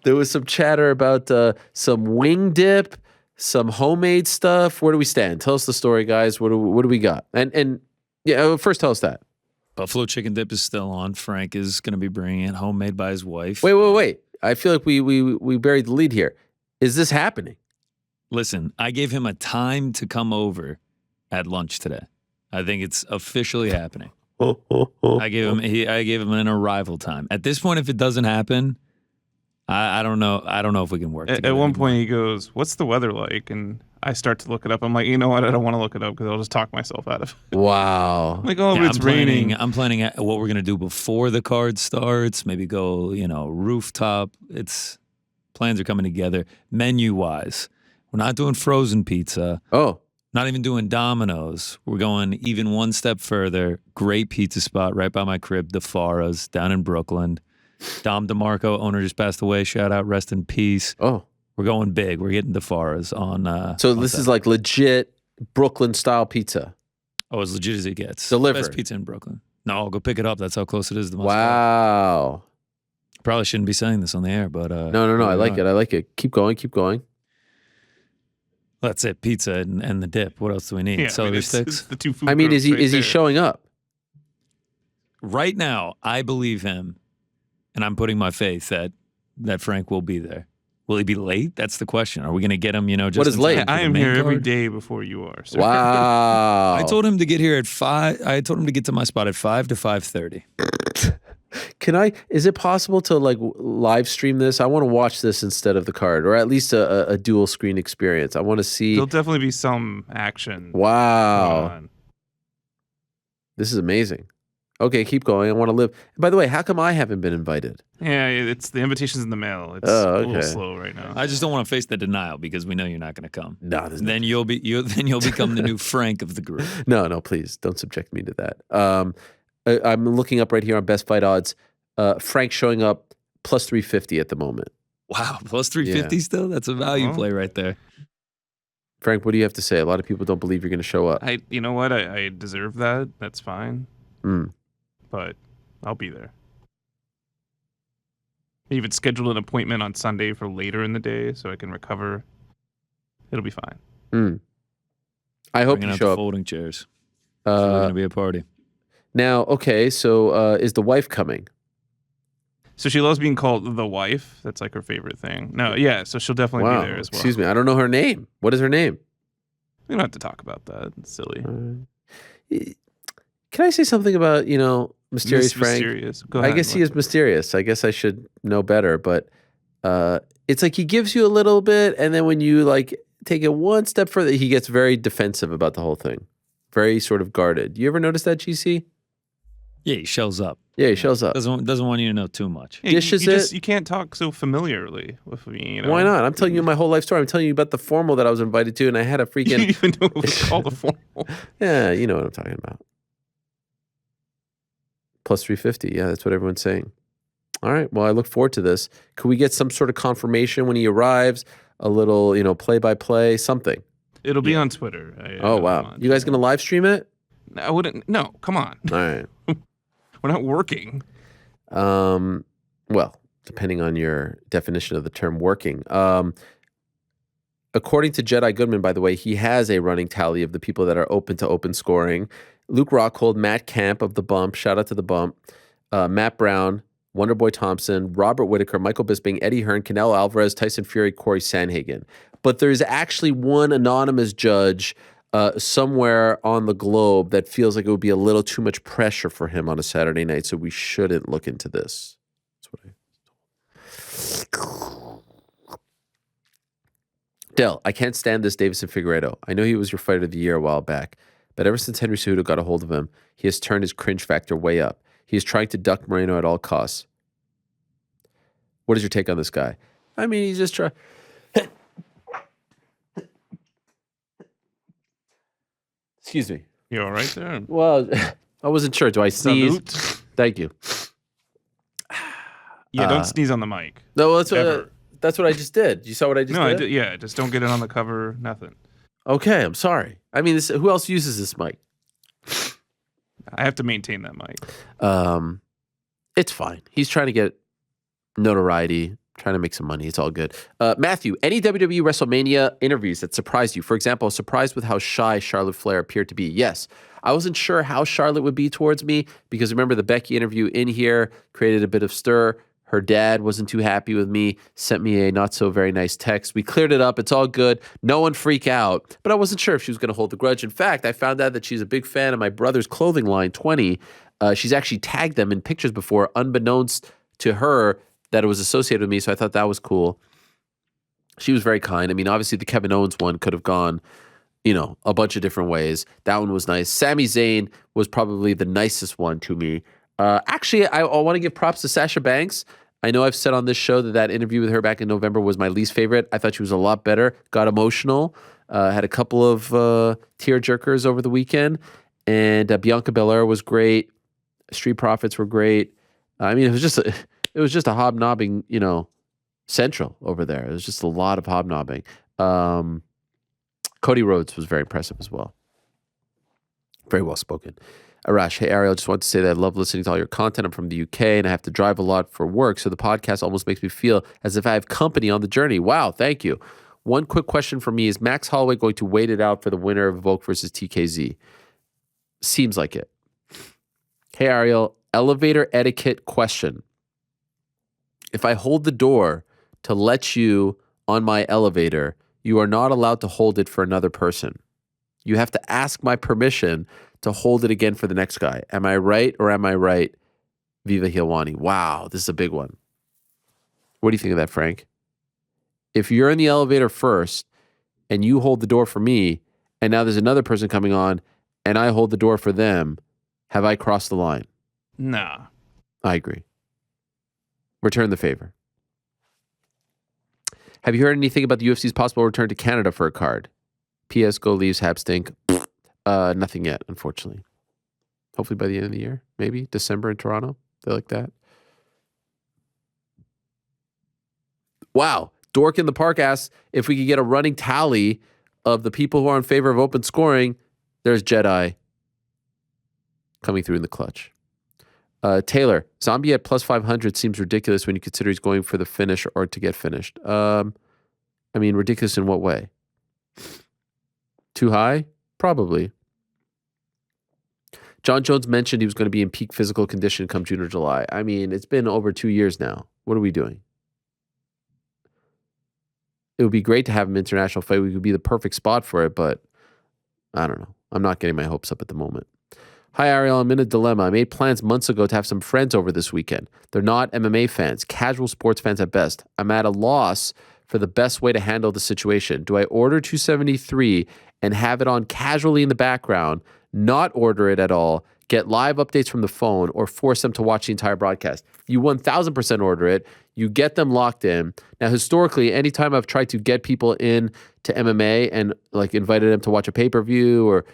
There was some chatter about some wing dip, some homemade stuff. Where do we stand? Tell us the story, guys. What do we got? And yeah, first tell us that. Buffalo chicken dip is still on. Frank is going to be bringing it homemade by his wife. Wait. I feel like we buried the lead here. Is this happening? Listen, I gave him a time to come over at lunch today. I think it's officially happening. I gave him an arrival time. At this point, if it doesn't happen, I don't know. I don't know if we can work. At one point, he goes, "What's the weather like?" And I start to look it up. I'm like, you know what? I don't want to look it up because I'll just talk myself out of it. Wow. I'm like, oh, it's raining. I'm planning what we're gonna do before the card starts. Maybe go, rooftop. Plans are coming together. Menu wise, we're not doing frozen pizza. Oh. Not even doing Domino's. We're going even one step further. Great pizza spot right by my crib, the Faras, down in Brooklyn. Dom DeMarco, owner, just passed away. Shout out, rest in peace. Oh. We're going big. We're getting the Faras on. So this is like legit Brooklyn style pizza. Oh, as legit as it gets. Delivered. Best pizza in Brooklyn. No, I'll go pick it up. That's how close it is to my Wow. spot. Probably shouldn't be saying this on the air, but No. I like it. Keep going. That's it. Pizza and the dip. What else do we need? Yeah, Celery sticks. it's the two food. I mean, groups is he there. showing up? Right now, I believe him, and I'm putting my faith that Frank will be there. Will he be late? That's the question. Are we going to get him? Just What is in late? time for I the am main here every card? day before you are. Sir. Wow. I told him to get here at 5. I told him to get to my spot at 5 to 5:30. Is it possible to live stream this? I want to watch this instead of the card, or at least a dual screen experience. I want to see. There'll definitely be some action. Wow. going on. This is amazing. Okay, keep going. I want to live. By the way, how come I haven't been invited? Yeah, it's the invitation's in the mail. It's Oh, a little okay. slow right now. I just don't want to face the denial because we know you're not going to come. No, there's Then you'll become the new Frank of the group. no, please don't subject me to that. I'm looking up right here on Best Fight odds. Frank showing up plus 350 at the moment. Wow, plus 350 still? That's a value play right there. Frank, what do you have to say? A lot of people don't believe you're going to show up. You know what? I deserve that. That's fine. But I'll be there. I even scheduled an appointment on Sunday for later in the day so I can recover. It'll be fine. I hope Bringing you out show the up. folding chairs. It's really going to be a party. Now, okay, so is the wife coming? So she loves being called the wife. That's like her favorite thing. No, yeah, so she'll definitely be there as well. Excuse me, I don't know her name. What is her name? We don't have to talk about that. It's silly. Can I say something about, Mysterious Frank? Mysterious. Go ahead. I guess he is mysterious. I guess I should know better, but it's like he gives you a little bit, and then when you like take it one step further, he gets very defensive about the whole thing. Very sort of guarded. You ever notice that, GC? Yeah, he shows up. Yeah, he shows up. Doesn't want you to know too much. Yeah, you can't talk so familiarly with me. Why not? I'm telling you my whole life story. I'm telling you about the formal that I was invited to, and I had a freaking. You didn't even know it was called a formal. Yeah, you know what I'm talking about. Plus 350. Yeah, that's what everyone's saying. All right. Well, I look forward to this. Could we get some sort of confirmation when he arrives? A little, play-by-play, something. It'll be on Twitter. Oh, wow. You guys going to live stream it? I wouldn't. No, come on. All right. We're not working. Well, depending on your definition of the term working. According to Jedi Goodman, by the way, he has a running tally of the people that are open to open scoring. Luke Rockhold, Matt Camp of The Bump, shout out to The Bump, Matt Brown, Wonderboy Thompson, Robert Whitaker, Michael Bisping, Eddie Hearn, Canelo Alvarez, Tyson Fury, Corey Sandhagen. But there's actually one anonymous judge somewhere on the globe that feels like it would be a little too much pressure for him on a Saturday night, so we shouldn't look into this. That's what Del, I can't stand this Davison Figueiredo. I know he was your fighter of the year a while back, but ever since Henry Cejudo got a hold of him, he has turned his cringe factor way up. He is trying to duck Moreno at all costs. What is your take on this guy? I mean, he's just trying... Excuse me. You all right there? Well, I wasn't sure. Do I sneeze? Salute. Thank you. Yeah, don't sneeze on the mic. No, that's what I just did. You saw what I just did? No, I did. Yeah, just don't get it on the cover. Nothing. Okay, I'm sorry. I mean, who else uses this mic? I have to maintain that mic. It's fine. He's trying to get notoriety, trying to make some money. It's all good. Matthew, any WWE WrestleMania interviews that surprised you? For example, I was surprised with how shy Charlotte Flair appeared to be. Yes, I wasn't sure how Charlotte would be towards me because remember the Becky interview in here created a bit of stir. Her dad wasn't too happy with me, sent me a not so very nice text. We cleared it up. It's all good. No one freak out. But I wasn't sure if she was going to hold the grudge. In fact, I found out that she's a big fan of my brother's clothing line, 20. She's actually tagged them in pictures before, unbeknownst to her that it was associated with me. So I thought that was cool. She was very kind. I mean, obviously the Kevin Owens one could have gone, a bunch of different ways. That one was nice. Sami Zayn was probably the nicest one to me. Actually, I want to give props to Sasha Banks. I know I've said on this show that interview with her back in November was my least favorite. I thought she was a lot better. Got emotional. Had a couple of tear jerkers over the weekend. And Bianca Belair was great. Street Profits were great. I mean, it was just a hobnobbing, central over there. It was just a lot of hobnobbing. Cody Rhodes was very impressive as well. Very well spoken. Arash, hey Ariel, just want to say that I love listening to all your content. I'm from the UK and I have to drive a lot for work, so the podcast almost makes me feel as if I have company on the journey. Wow, thank you. One quick question for me, is Max Holloway going to wait it out for the winner of Volk versus TKZ? Seems like it. Hey Ariel, elevator etiquette question. If I hold the door to let you on my elevator, you are not allowed to hold it for another person. You have to ask my permission to hold it again for the next guy. Am I right or am I right? Viva Helwani. Wow, this is a big one. What do you think of that, Frank? If you're in the elevator first and you hold the door for me, and now there's another person coming on and I hold the door for them, have I crossed the line? Nah. I agree. Return the favor. Have you heard anything about the UFC's possible return to Canada for a card? P.S. Go Leaves, Hab Stink. Nothing yet, unfortunately. Hopefully by the end of the year. Maybe December in Toronto. They like that. Wow. Dork in the Park asks if we could get a running tally of the people who are in favor of open scoring. There's Jedi coming through in the clutch. Taylor, Zombie at plus 500 seems ridiculous when you consider he's going for the finish or to get finished. I mean, ridiculous in what way? Too high? Probably. John Jones mentioned he was going to be in peak physical condition come June or July. I mean, it's been over 2 years now. What are we doing? It would be great to have him international fight. We could be the perfect spot for it, but I don't know. I'm not getting my hopes up at the moment. Hi, Ariel. I'm in a dilemma. I made plans months ago to have some friends over this weekend. They're not MMA fans, casual sports fans at best. I'm at a loss for the best way to handle the situation. Do I order 273 and have it on casually in the background, not order it at all, get live updates from the phone, or force them to watch the entire broadcast? You 1000% order it. You get them locked in. Now, historically, anytime I've tried to get people in to MMA and like invited them to watch a pay-per-view or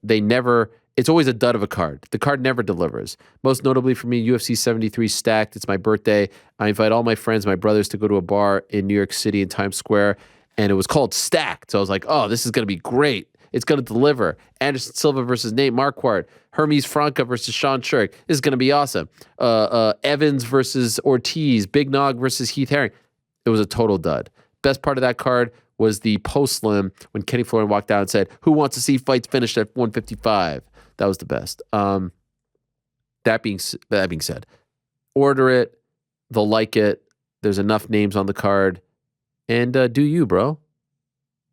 they never... It's always a dud of a card. The card never delivers. Most notably for me, UFC 73 Stacked. It's my birthday. I invite all my friends, my brothers, to go to a bar in New York City in Times Square, and it was called Stacked. So I was like, oh, this is going to be great. It's going to deliver. Anderson Silva versus Nate Marquardt. Hermes Franca versus Sean Shirk. This is going to be awesome. Evans versus Ortiz. Big Nog versus Heath Herring. It was a total dud. Best part of that card was the post-slim when Kenny Florian walked out and said, who wants to see fights finished at 155? That was the best. That being said, order it. They'll like it. There's enough names on the card. And do you, bro.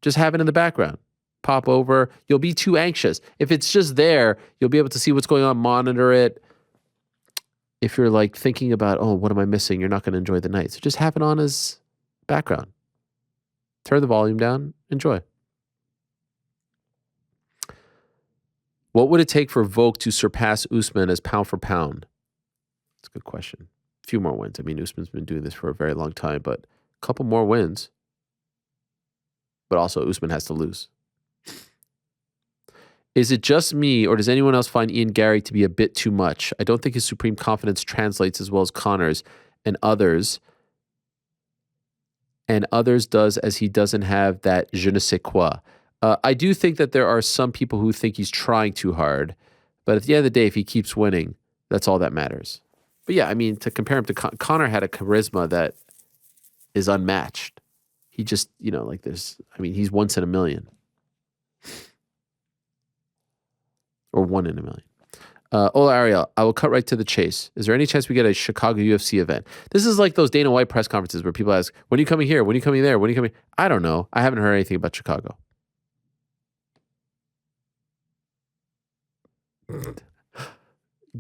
Just have it in the background. Pop over. You'll be too anxious. If it's just there, you'll be able to see what's going on, monitor it. If you're like thinking about, oh, what am I missing? You're not going to enjoy the night. So just have it on as background. Turn the volume down. Enjoy. What would it take for Volk to surpass Usman as pound for pound? That's a good question. A few more wins. I mean, Usman's been doing this for a very long time, but a couple more wins. But also, Usman has to lose. Is it just me, or does anyone else find Ian Garry to be a bit too much? I don't think his supreme confidence translates as well as Connor's and others. And others does, as he doesn't have that je ne sais quoi. I do think that there are some people who think he's trying too hard, but at the end of the day, if he keeps winning, that's all that matters. But yeah, I mean, to compare him to Connor had a charisma that is unmatched. He just, like this, I mean, he's once in a million. Or 1 in a million. Hola, Ariel. I will cut right to the chase. Is there any chance we get a Chicago UFC event? This is like those Dana White press conferences where people ask, when are you coming here? When are you coming there? When are you coming? I don't know. I haven't heard anything about Chicago.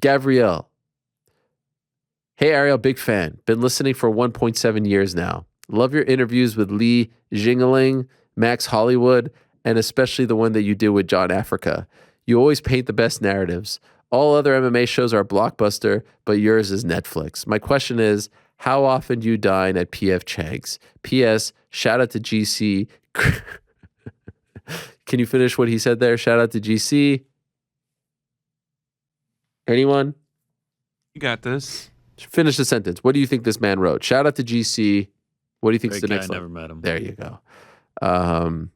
Gabrielle. Hey, Ariel, big fan. Been listening for 1.7 years now. Love your interviews with Lee Jingling, Max Hollywood, and especially the one that you did with John Africa. You always paint the best narratives. All other MMA shows are Blockbuster, but yours is Netflix. My question is, how often do you dine at PF Chang's? P.S. Shout out to GC. Can you finish what he said there? Shout out to GC. Anyone? You got this. Finish the sentence. What do you think this man wrote? Shout out to GC. What do you think is the next I one? never met him. There you go. Do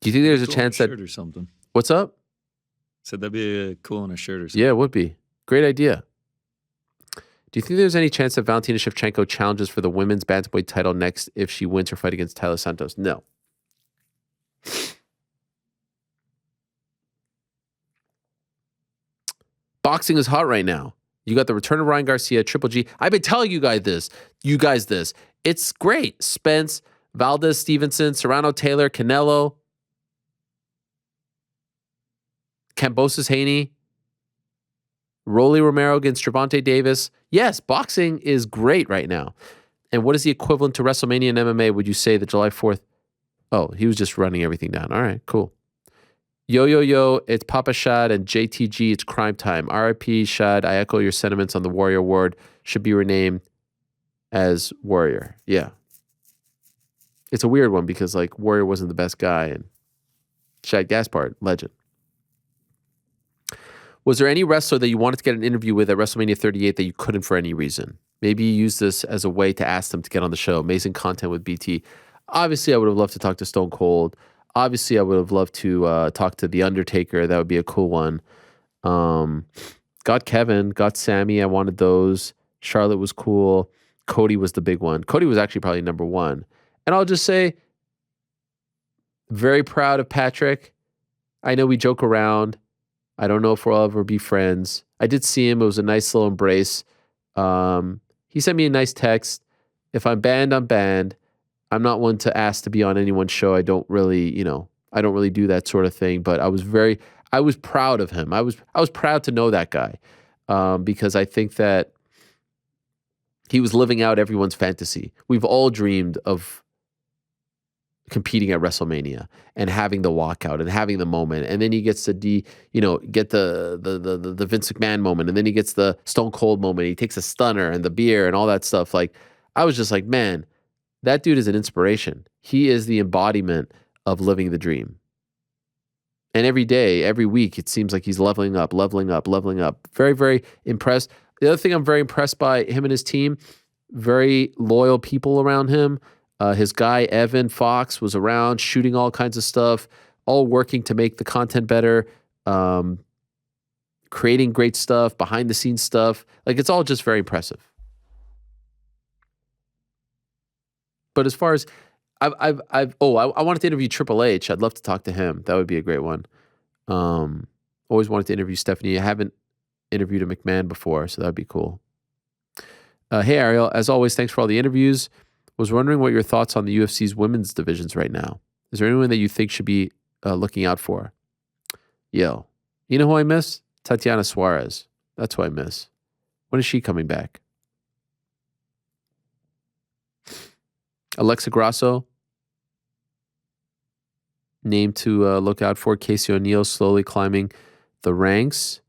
you think there's a chance that... shirt or something. What's up? Said that'd be cool on a shirt or something. Yeah, it would be. Great idea. Do you think there's any chance that Valentina Shevchenko challenges for the women's bantamweight title next if she wins her fight against Taylor Santos? No. Boxing is hot right now. You got the return of Ryan Garcia, Triple G. I've been telling you guys this. It's great. Spence, Valdez, Stevenson, Serrano, Taylor, Canelo, Kambosos, Haney, Rolly Romero against Gervonta Davis. Yes, boxing is great right now. And what is the equivalent to WrestleMania in MMA, would you say, the July 4th? Oh, he was just running everything down. All right, cool. Yo, it's Papa Shad and JTG, it's crime time. RIP Shad, I echo your sentiments on the Warrior Award. Should be renamed as Warrior. Yeah. It's a weird one because like Warrior wasn't the best guy and Shad Gaspard, legend. Was there any wrestler that you wanted to get an interview with at WrestleMania 38 that you couldn't for any reason? Maybe you use this as a way to ask them to get on the show. Amazing content with BT. Obviously, I would have loved to talk to Stone Cold. Obviously, I would have loved to talk to The Undertaker. That would be a cool one. Got Kevin, got Sammy. I wanted those. Charlotte was cool. Cody was the big one. Cody was actually probably number one. And I'll just say, very proud of Patrick. I know we joke around. I don't know if we'll ever be friends. I did see him. It was a nice little embrace. He sent me a nice text. If I'm banned, I'm banned. I'm not one to ask to be on anyone's show. I don't really do that sort of thing. But I was proud of him. I was proud to know that guy because I think that he was living out everyone's fantasy. We've all dreamed of competing at WrestleMania and having the walkout and having the moment, and then he gets to get the Vince McMahon moment, and then he gets the Stone Cold moment. He takes a stunner and the beer and all that stuff. Like, I was just like, man, that dude is an inspiration. He is the embodiment of living the dream. And every day, every week, it seems like he's leveling up. Very, very impressed. The other thing I'm very impressed by him and his team, very loyal people around him. His guy, Evan Fox, was around shooting all kinds of stuff, all working to make the content better, creating great stuff, behind the scenes stuff. Like, it's all just very impressive. But as far as I wanted to interview Triple H. I'd love to talk to him. That would be a great one. Always wanted to interview Stephanie. I haven't interviewed a McMahon before, so that'd be cool. Hey, Ariel. As always, thanks for all the interviews. Was wondering what your thoughts on the UFC's women's divisions right now. Is there anyone that you think should be looking out for? Yo, you know who I miss? Tatiana Suarez. That's who I miss. When is she coming back? Alexa Grasso, named to look out for. Casey O'Neill slowly climbing the ranks.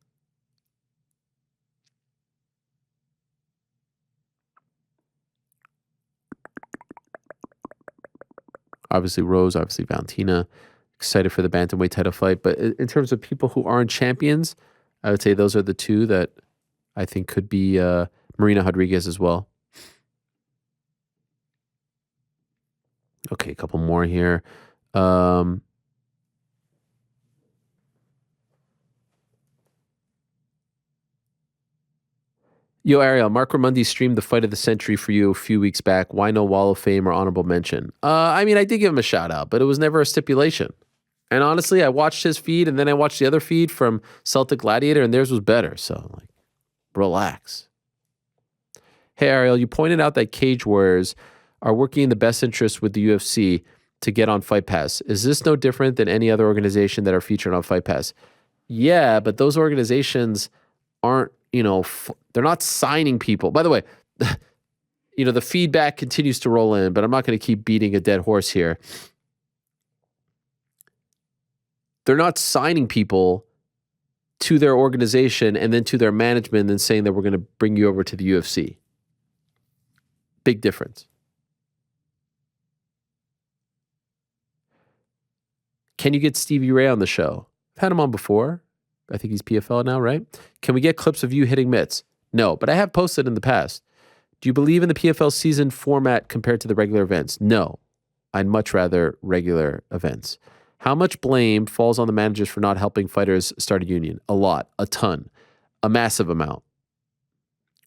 Obviously Rose, obviously Valentina. Excited for the bantamweight title fight. But in terms of people who aren't champions, I would say those are the two that I think could be Marina Rodriguez as well. Okay, a couple more here. Yo, Ariel, Mark Ramundi streamed the fight of the century for you a few weeks back. Why no Wall of Fame or honorable mention? I mean, I did give him a shout out, but it was never a stipulation. And honestly, I watched his feed and then I watched the other feed from Celtic Gladiator and theirs was better. So, like, relax. Hey, Ariel, you pointed out that Cage Warriors are working in the best interest with the UFC to get on Fight Pass. Is this no different than any other organization that are featured on Fight Pass? Yeah, but those organizations aren't, they're not signing people. By the way, the feedback continues to roll in, but I'm not going to keep beating a dead horse here. They're not signing people to their organization and then to their management and saying that we're going to bring you over to the UFC. Big difference. Can you get Stevie Ray on the show? I've had him on before. I think he's PFL now, right? Can we get clips of you hitting mitts? No, but I have posted in the past. Do you believe in the PFL season format compared to the regular events? No. I'd much rather regular events. How much blame falls on the managers for not helping fighters start a union? A lot, a ton, a massive amount.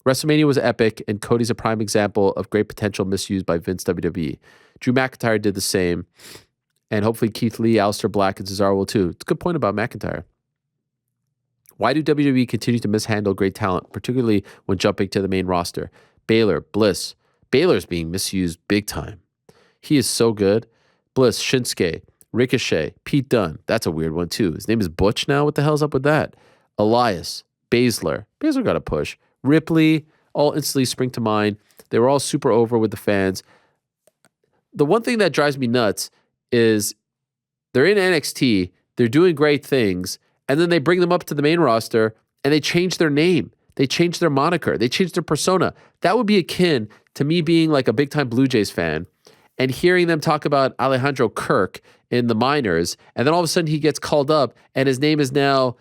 WrestleMania was epic, and Cody's a prime example of great potential misused by Vince WWE. Drew McIntyre did the same, and hopefully Keith Lee, Aleister Black, and Cesaro will too. It's a good point about McIntyre. Why do WWE continue to mishandle great talent, particularly when jumping to the main roster? Baylor, Bliss. Baylor's being misused big time. He is so good. Bliss, Shinsuke, Ricochet, Pete Dunne. That's a weird one too. His name is Butch now. What the hell's up with that? Elias, Baszler. Baszler got a push. Ripley, all instantly spring to mind. They were all super over with the fans. The one thing that drives me nuts is they're in NXT. They're doing great things. And then they bring them up to the main roster and they change their name. They change their moniker. They change their persona. That would be akin to me being like a big time Blue Jays fan and hearing them talk about Alejandro Kirk in the minors. And then all of a sudden he gets called up and his name is now,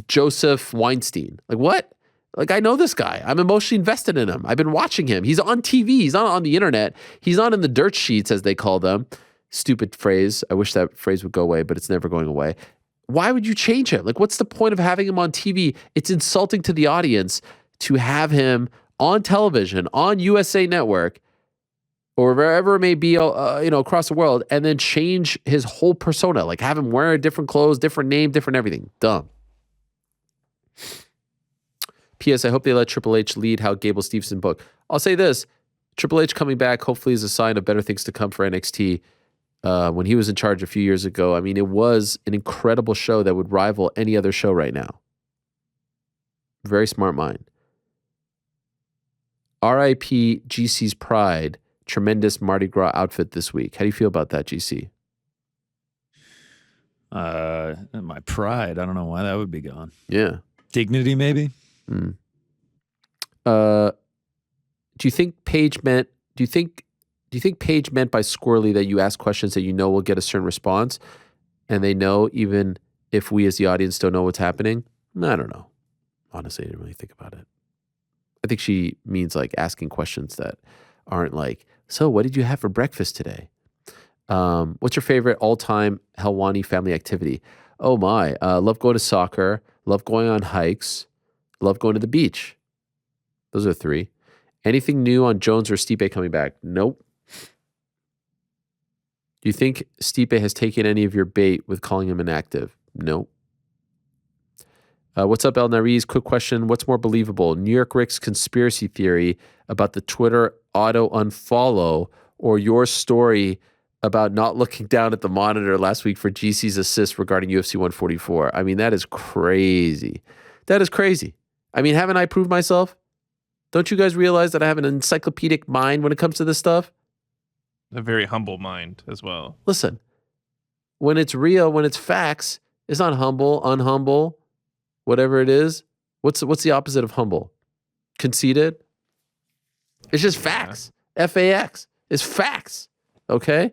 Joseph Weinstein. Like, what? Like, I know this guy. I'm emotionally invested in him. I've been watching him. He's on TV. He's not on the internet. He's not in the dirt sheets, as they call them. Stupid phrase. I wish that phrase would go away, but it's never going away. Why would you change him? Like, what's the point of having him on TV? It's insulting to the audience to have him on television, on USA Network, or wherever it may be, across the world, and then change his whole persona. Like, have him wear different clothes, different name, different everything. Dumb. P.S. I hope they let Triple H lead how Gable Steveson book. I'll say this. Triple H coming back hopefully is a sign of better things to come for NXT. When he was in charge a few years ago, I mean, it was an incredible show that would rival any other show right now. Very smart mind. R.I.P. GC's Pride. Tremendous Mardi Gras outfit this week. How do you feel about that, GC? My pride. I don't know why that would be gone. Yeah. Dignity, maybe? Do you think Paige meant by squirrely that you ask questions that you know will get a certain response and they know even if we as the audience don't know what's happening? I don't know. Honestly, I didn't really think about it. I think she means like asking questions that aren't like, so what did you have for breakfast today? What's your favorite all-time Helwani family activity? Oh my, love going to soccer, love going on hikes, love going to the beach. Those are 3. Anything new on Jones or Stipe coming back? Nope. Do you think Stipe has taken any of your bait with calling him inactive? Nope. What's up, El Nariz? Quick question. What's more believable? New York Rick's conspiracy theory about the Twitter auto unfollow or your story about not looking down at the monitor last week for GC's assist regarding UFC 144? I mean, that is crazy. That is crazy. I mean, haven't I proved myself? Don't you guys realize that I have an encyclopedic mind when it comes to this stuff? A very humble mind as well. Listen, when it's real, when it's facts, it's not humble, unhumble, whatever it is. What's the opposite of humble? Conceited? It's just facts. Yeah. FAX. It's facts. Okay?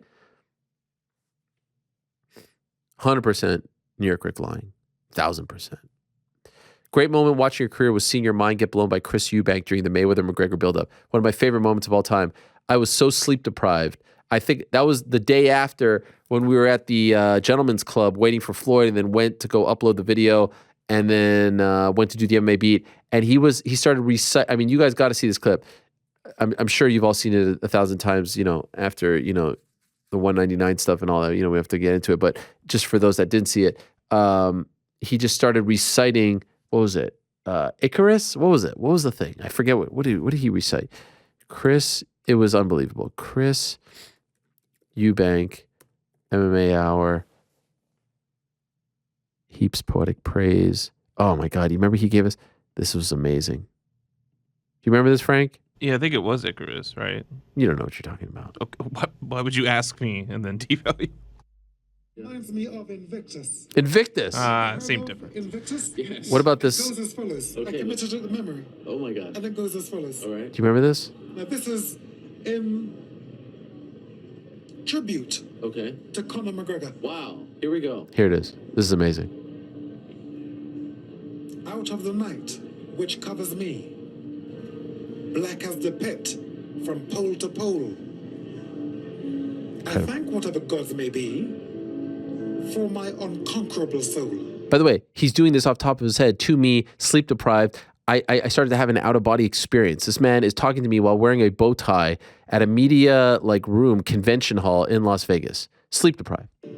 100% New York Rick lying. 1,000%. Great moment watching your career was seeing your mind get blown by Chris Eubank during the Mayweather-McGregor buildup. One of my favorite moments of all time. I was so sleep deprived. I think that was the day after when we were at the Gentleman's Club waiting for Floyd and then went to go upload the video and then went to do the MMA beat. And he started reciting. I mean, you guys got to see this clip. I'm sure you've all seen it 1,000 times, after, the 199 stuff and all that, we have to get into it. But just for those that didn't see it, he just started reciting. What was it? Icarus? What was it? What was the thing? I forget what did he recite? Chris, it was unbelievable. Chris Eubank, MMA Hour, heaps poetic praise. Oh my God. You remember he gave us, this was amazing. Do you remember this, Frank? Yeah, I think it was Icarus, right? You don't know what you're talking about. Okay, why would you ask me and then devalue? Reminds me of Invictus. Invictus. Same difference. Invictus? Yes. What about this? It goes as follows. Okay. I committed it to memory. Oh my God. And it goes as follows. All right. Do you remember this? Now this is in tribute to Conor McGregor. Wow. Here we go. Here it is. This is amazing. Out of the night, which covers me, black as the pit, from pole to pole. I thank whatever gods may be for my unconquerable soul. By the way, he's doing this off the top of his head to me, sleep deprived. I started to have an out-of-body experience. This man is talking to me while wearing a bow tie at a media room convention hall in Las Vegas. Sleep deprived. In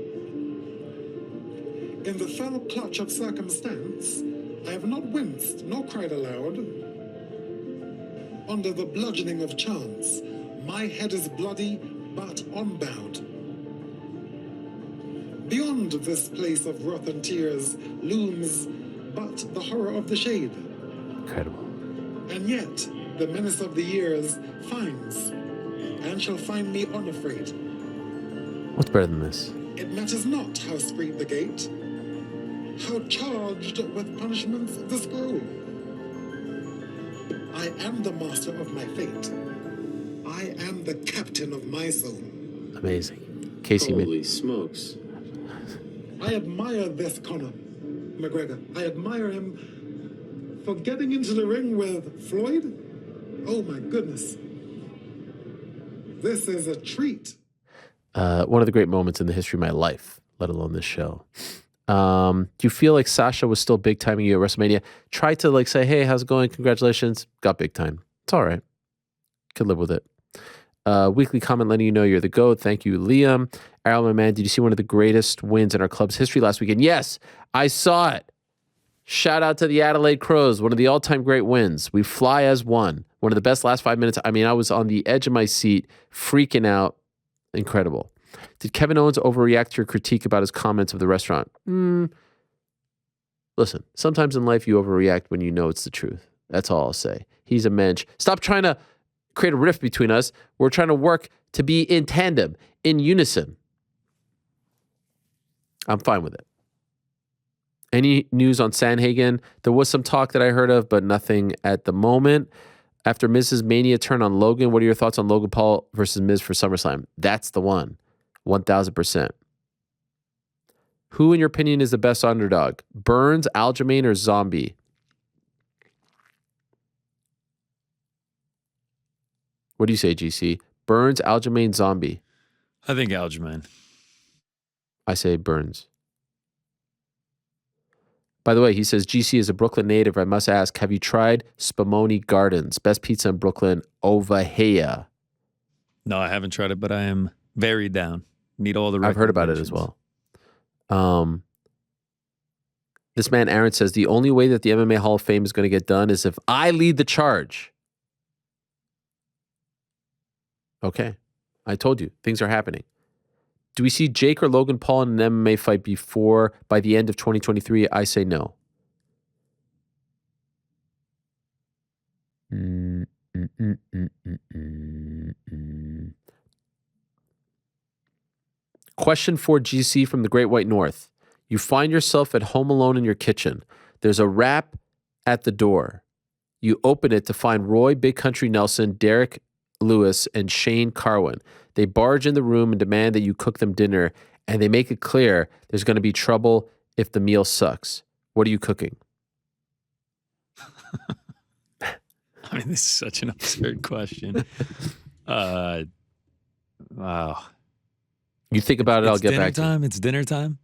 the fell clutch of circumstance, I have not winced nor cried aloud. Under the bludgeoning of chance, my head is bloody but unbowed. Beyond this place of wrath and tears looms but the horror of the shade. Incredible. And yet, the menace of the years finds and shall find me unafraid. What's better than this? It matters not how straight the gate, how charged with punishments the scroll. I am the master of my fate. I am the captain of my soul. Amazing. Casey Holy smokes. I admire this Conor McGregor. I admire him for getting into the ring with Floyd. Oh my goodness. This is a treat. One of the great moments in the history of my life, let alone this show. Do you feel like Sasha was still big timing you at WrestleMania? Tried to like say, hey, how's it going? Congratulations. Got big time. It's all right. Could live with it. Weekly comment letting you know you're the GOAT. Thank you, Liam. Ariel, my man, did you see one of the greatest wins in our club's history last weekend? Yes, I saw it. Shout out to the Adelaide Crows, one of the all-time great wins. We fly as one. One of the best last 5 minutes. I mean, I was on the edge of my seat, freaking out. Incredible. Did Kevin Owens overreact to your critique about his comments of the restaurant? Listen, sometimes in life you overreact when you know it's the truth. That's all I'll say. He's a mensch. Stop trying to create a rift between us. We're trying to work to be in tandem, in unison. I'm fine with it. Any news on Sanhagen? There was some talk that I heard of, but nothing at the moment. After Mrs. Mania turn on Logan, what are your thoughts on Logan Paul versus Miz for SummerSlam? That's the one. 1,000%. Who, in your opinion, is the best underdog? Burns, Aljamain, or Zombie? What do you say, GC? Burns, Aljamain, Zombie? I think Aljamain. I say Burns. By the way, he says, GC is a Brooklyn native. I must ask, have you tried Spumoni Gardens? Best pizza in Brooklyn, over here. No, I haven't tried it, but I am very down. Need all the I've heard about it as well. This man, Aaron, says, the only way that the MMA Hall of Fame is going to get done is if I lead the charge. Okay. I told you, things are happening. Do we see Jake or Logan Paul in an MMA fight by the end of 2023? I say no. Question for GC from the Great White North. You find yourself at home alone in your kitchen. There's a rap at the door. You open it to find Roy Big Country Nelson, Derek Lewis, and Shane Carwin. They barge in the room and demand that you cook them dinner, and they make it clear there's going to be trouble if the meal sucks. What are you cooking? I mean, this is such an absurd question. Wow. You think about it, I'll get back to you. It's dinner time?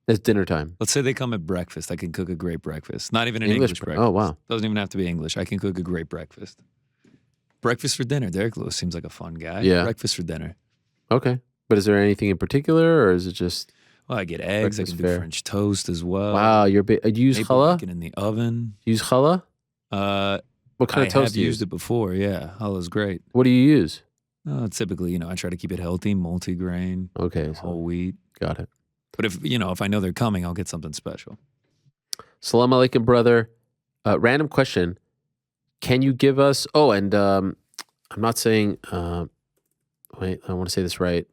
It's dinner time. Let's say they come at breakfast. I can cook a great breakfast. Not even an English breakfast. Oh, wow. Doesn't even have to be English. I can cook a great breakfast. Breakfast for dinner. Derek Lewis seems like a fun guy. Yeah. Breakfast for dinner. Okay. But is there anything in particular, or is it just... Well, I get eggs. I can do French toast as well. Wow, you're big. Do you use challah? Bacon in the oven. Use challah? What kind of toast do you use? I have used it before, yeah. Challah's great. What do you use? Typically, I try to keep it healthy, multi-grain, okay, whole wheat. Got it. But if I know they're coming, I'll get something special. Salam alaikum, brother. Random question. Can you give us... Oh, and I'm not saying... wait, I want to say this right.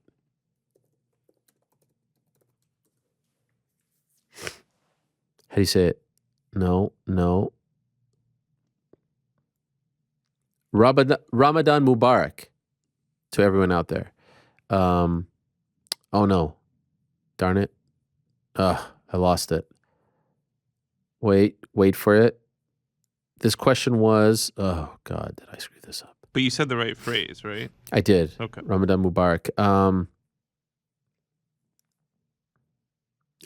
How do you say it? No. Ramadan Mubarak to everyone out there. Oh no. Darn it. I lost it. Wait for it. This question was, oh God, did I screw this up? But you said the right phrase, right? I did. Okay. Ramadan Mubarak.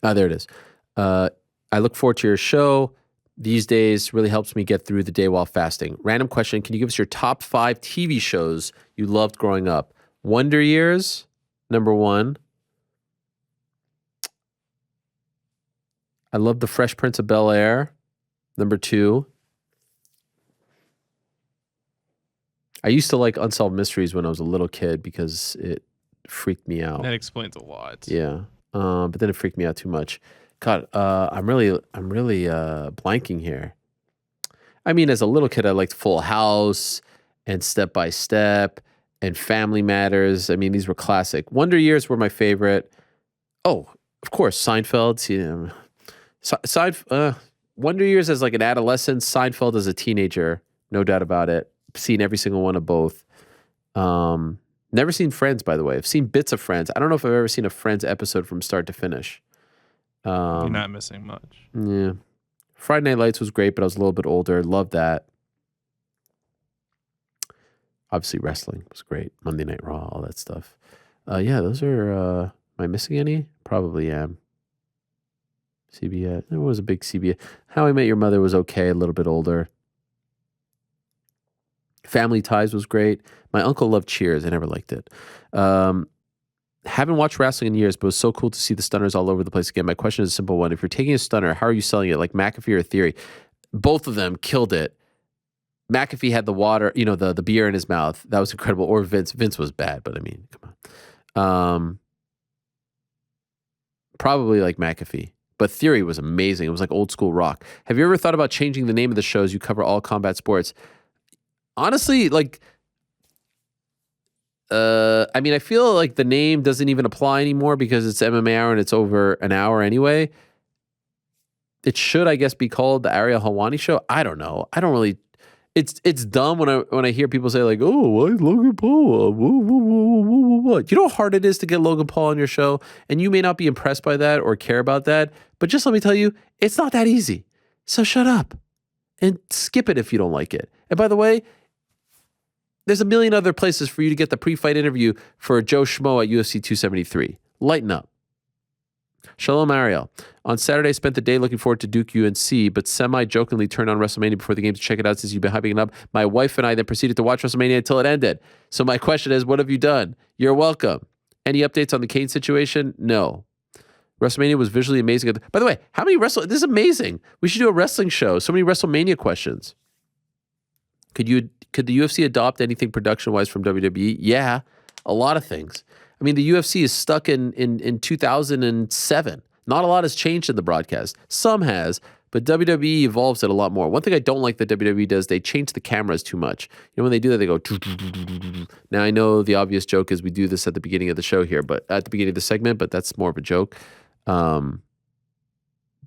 There it is. I look forward to your show. These days really helps me get through the day while fasting. Random question. Can you give us your top 5 TV shows you loved growing up? Wonder Years, number 1. I love The Fresh Prince of Bel-Air, number 2. I used to like Unsolved Mysteries when I was a little kid because it freaked me out. That explains a lot. Yeah. But then it freaked me out too much. God, I'm really blanking here. I mean, as a little kid, I liked Full House and Step by Step and Family Matters. I mean, these were classic. Wonder Years were my favorite. Oh, of course, Seinfeld. Wonder Years as like an adolescent, Seinfeld as a teenager, no doubt about it. Seen every single one of both. Never seen Friends, by the way. I've seen bits of Friends. I don't know if I've ever seen a Friends episode from start to finish. You're not missing much. Yeah. Friday Night Lights was great, but I was a little bit older. Loved that. Obviously, wrestling was great. Monday Night Raw, all that stuff. Yeah, those are... am I missing any? Probably am. CBS. There was a big CBS. How I Met Your Mother was okay, a little bit older. Family Ties was great. My uncle loved Cheers. I never liked it. Haven't watched wrestling in years, but it was so cool to see the stunners all over the place again. My question is a simple one. If you're taking a stunner, how are you selling it? Like McAfee or Theory? Both of them killed it. McAfee had the water, the beer in his mouth. That was incredible. Or Vince. Vince was bad, but I mean, come on. Probably like McAfee. But Theory was amazing. It was like old school rock. Have you ever thought about changing the name of the shows? You cover all combat sports. Honestly, like... I feel like the name doesn't even apply anymore because it's MMA Hour and it's over an hour anyway. It should, I guess, be called the Ariel Helwani Show. I don't know. I don't really. It's dumb when I hear people say like, "Oh, why is Logan Paul?" You know how hard it is to get Logan Paul on your show, and you may not be impressed by that or care about that. But just let me tell you, it's not that easy. So shut up and skip it if you don't like it. And by the way, there's a million other places for you to get the pre-fight interview for Joe Schmo at UFC 273. Lighten up. Shalom, Ariel. On Saturday, I spent the day looking forward to Duke UNC, but semi-jokingly turned on WrestleMania before the game to check it out since you've been hyping it up. My wife and I then proceeded to watch WrestleMania until it ended. So my question is, what have you done? You're welcome. Any updates on the Kane situation? No. WrestleMania was visually amazing. By the way, how many this is amazing. We should do a wrestling show. So many WrestleMania questions. Could the UFC adopt anything production-wise from WWE? Yeah, a lot of things. I mean, the UFC is stuck in 2007. Not a lot has changed in the broadcast. Some has, but WWE evolves it a lot more. One thing I don't like that WWE does, they change the cameras too much. When they do that, they go... Now, I know the obvious joke is we do this at the beginning of the show here, but at the beginning of the segment, but that's more of a joke. But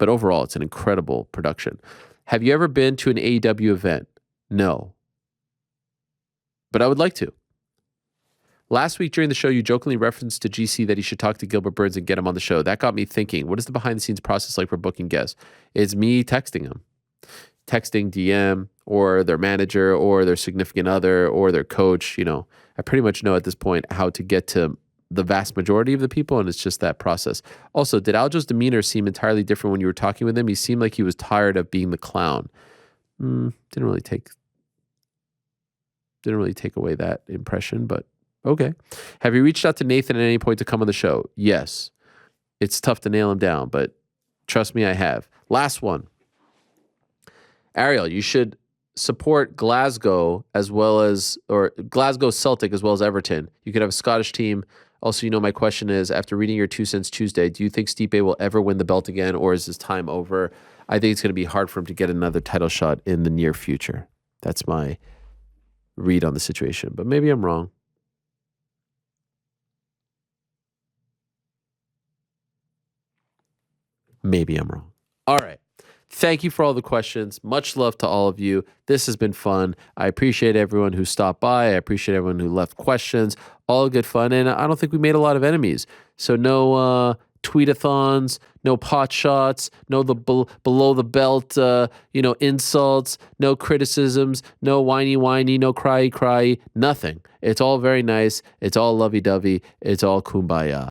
overall, it's an incredible production. Have you ever been to an AEW event? No. But I would like to. Last week during the show, you jokingly referenced to GC that he should talk to Gilbert Burns and get him on the show. That got me thinking, what is the behind-the-scenes process like for booking guests? It's me texting them. Texting DM or their manager or their significant other or their coach. I pretty much know at this point how to get to the vast majority of the people, and it's just that process. Also, did Aljo's demeanor seem entirely different when you were talking with him? He seemed like he was tired of being the clown. Didn't really take away that impression, but okay. Have you reached out to Nathan at any point to come on the show? Yes. It's tough to nail him down, but trust me, I have. Last one. Ariel, you should support Glasgow Glasgow Celtic as well as Everton. You could have a Scottish team. Also, my question is, after reading your 2 Cents Tuesday, do you think Stipe will ever win the belt again, or is his time over? I think it's going to be hard for him to get another title shot in the near future. That's my read on the situation, but maybe I'm wrong. Maybe I'm wrong. All right. Thank you for all the questions. Much love to all of you. This has been fun. I appreciate everyone who stopped by. I appreciate everyone who left questions. All good fun. And I don't think we made a lot of enemies. So no tweetathons, no pot shots, no below the belt, insults, no criticisms, no whiny, no cry, nothing. It's all very nice. It's all lovey-dovey. It's all kumbaya.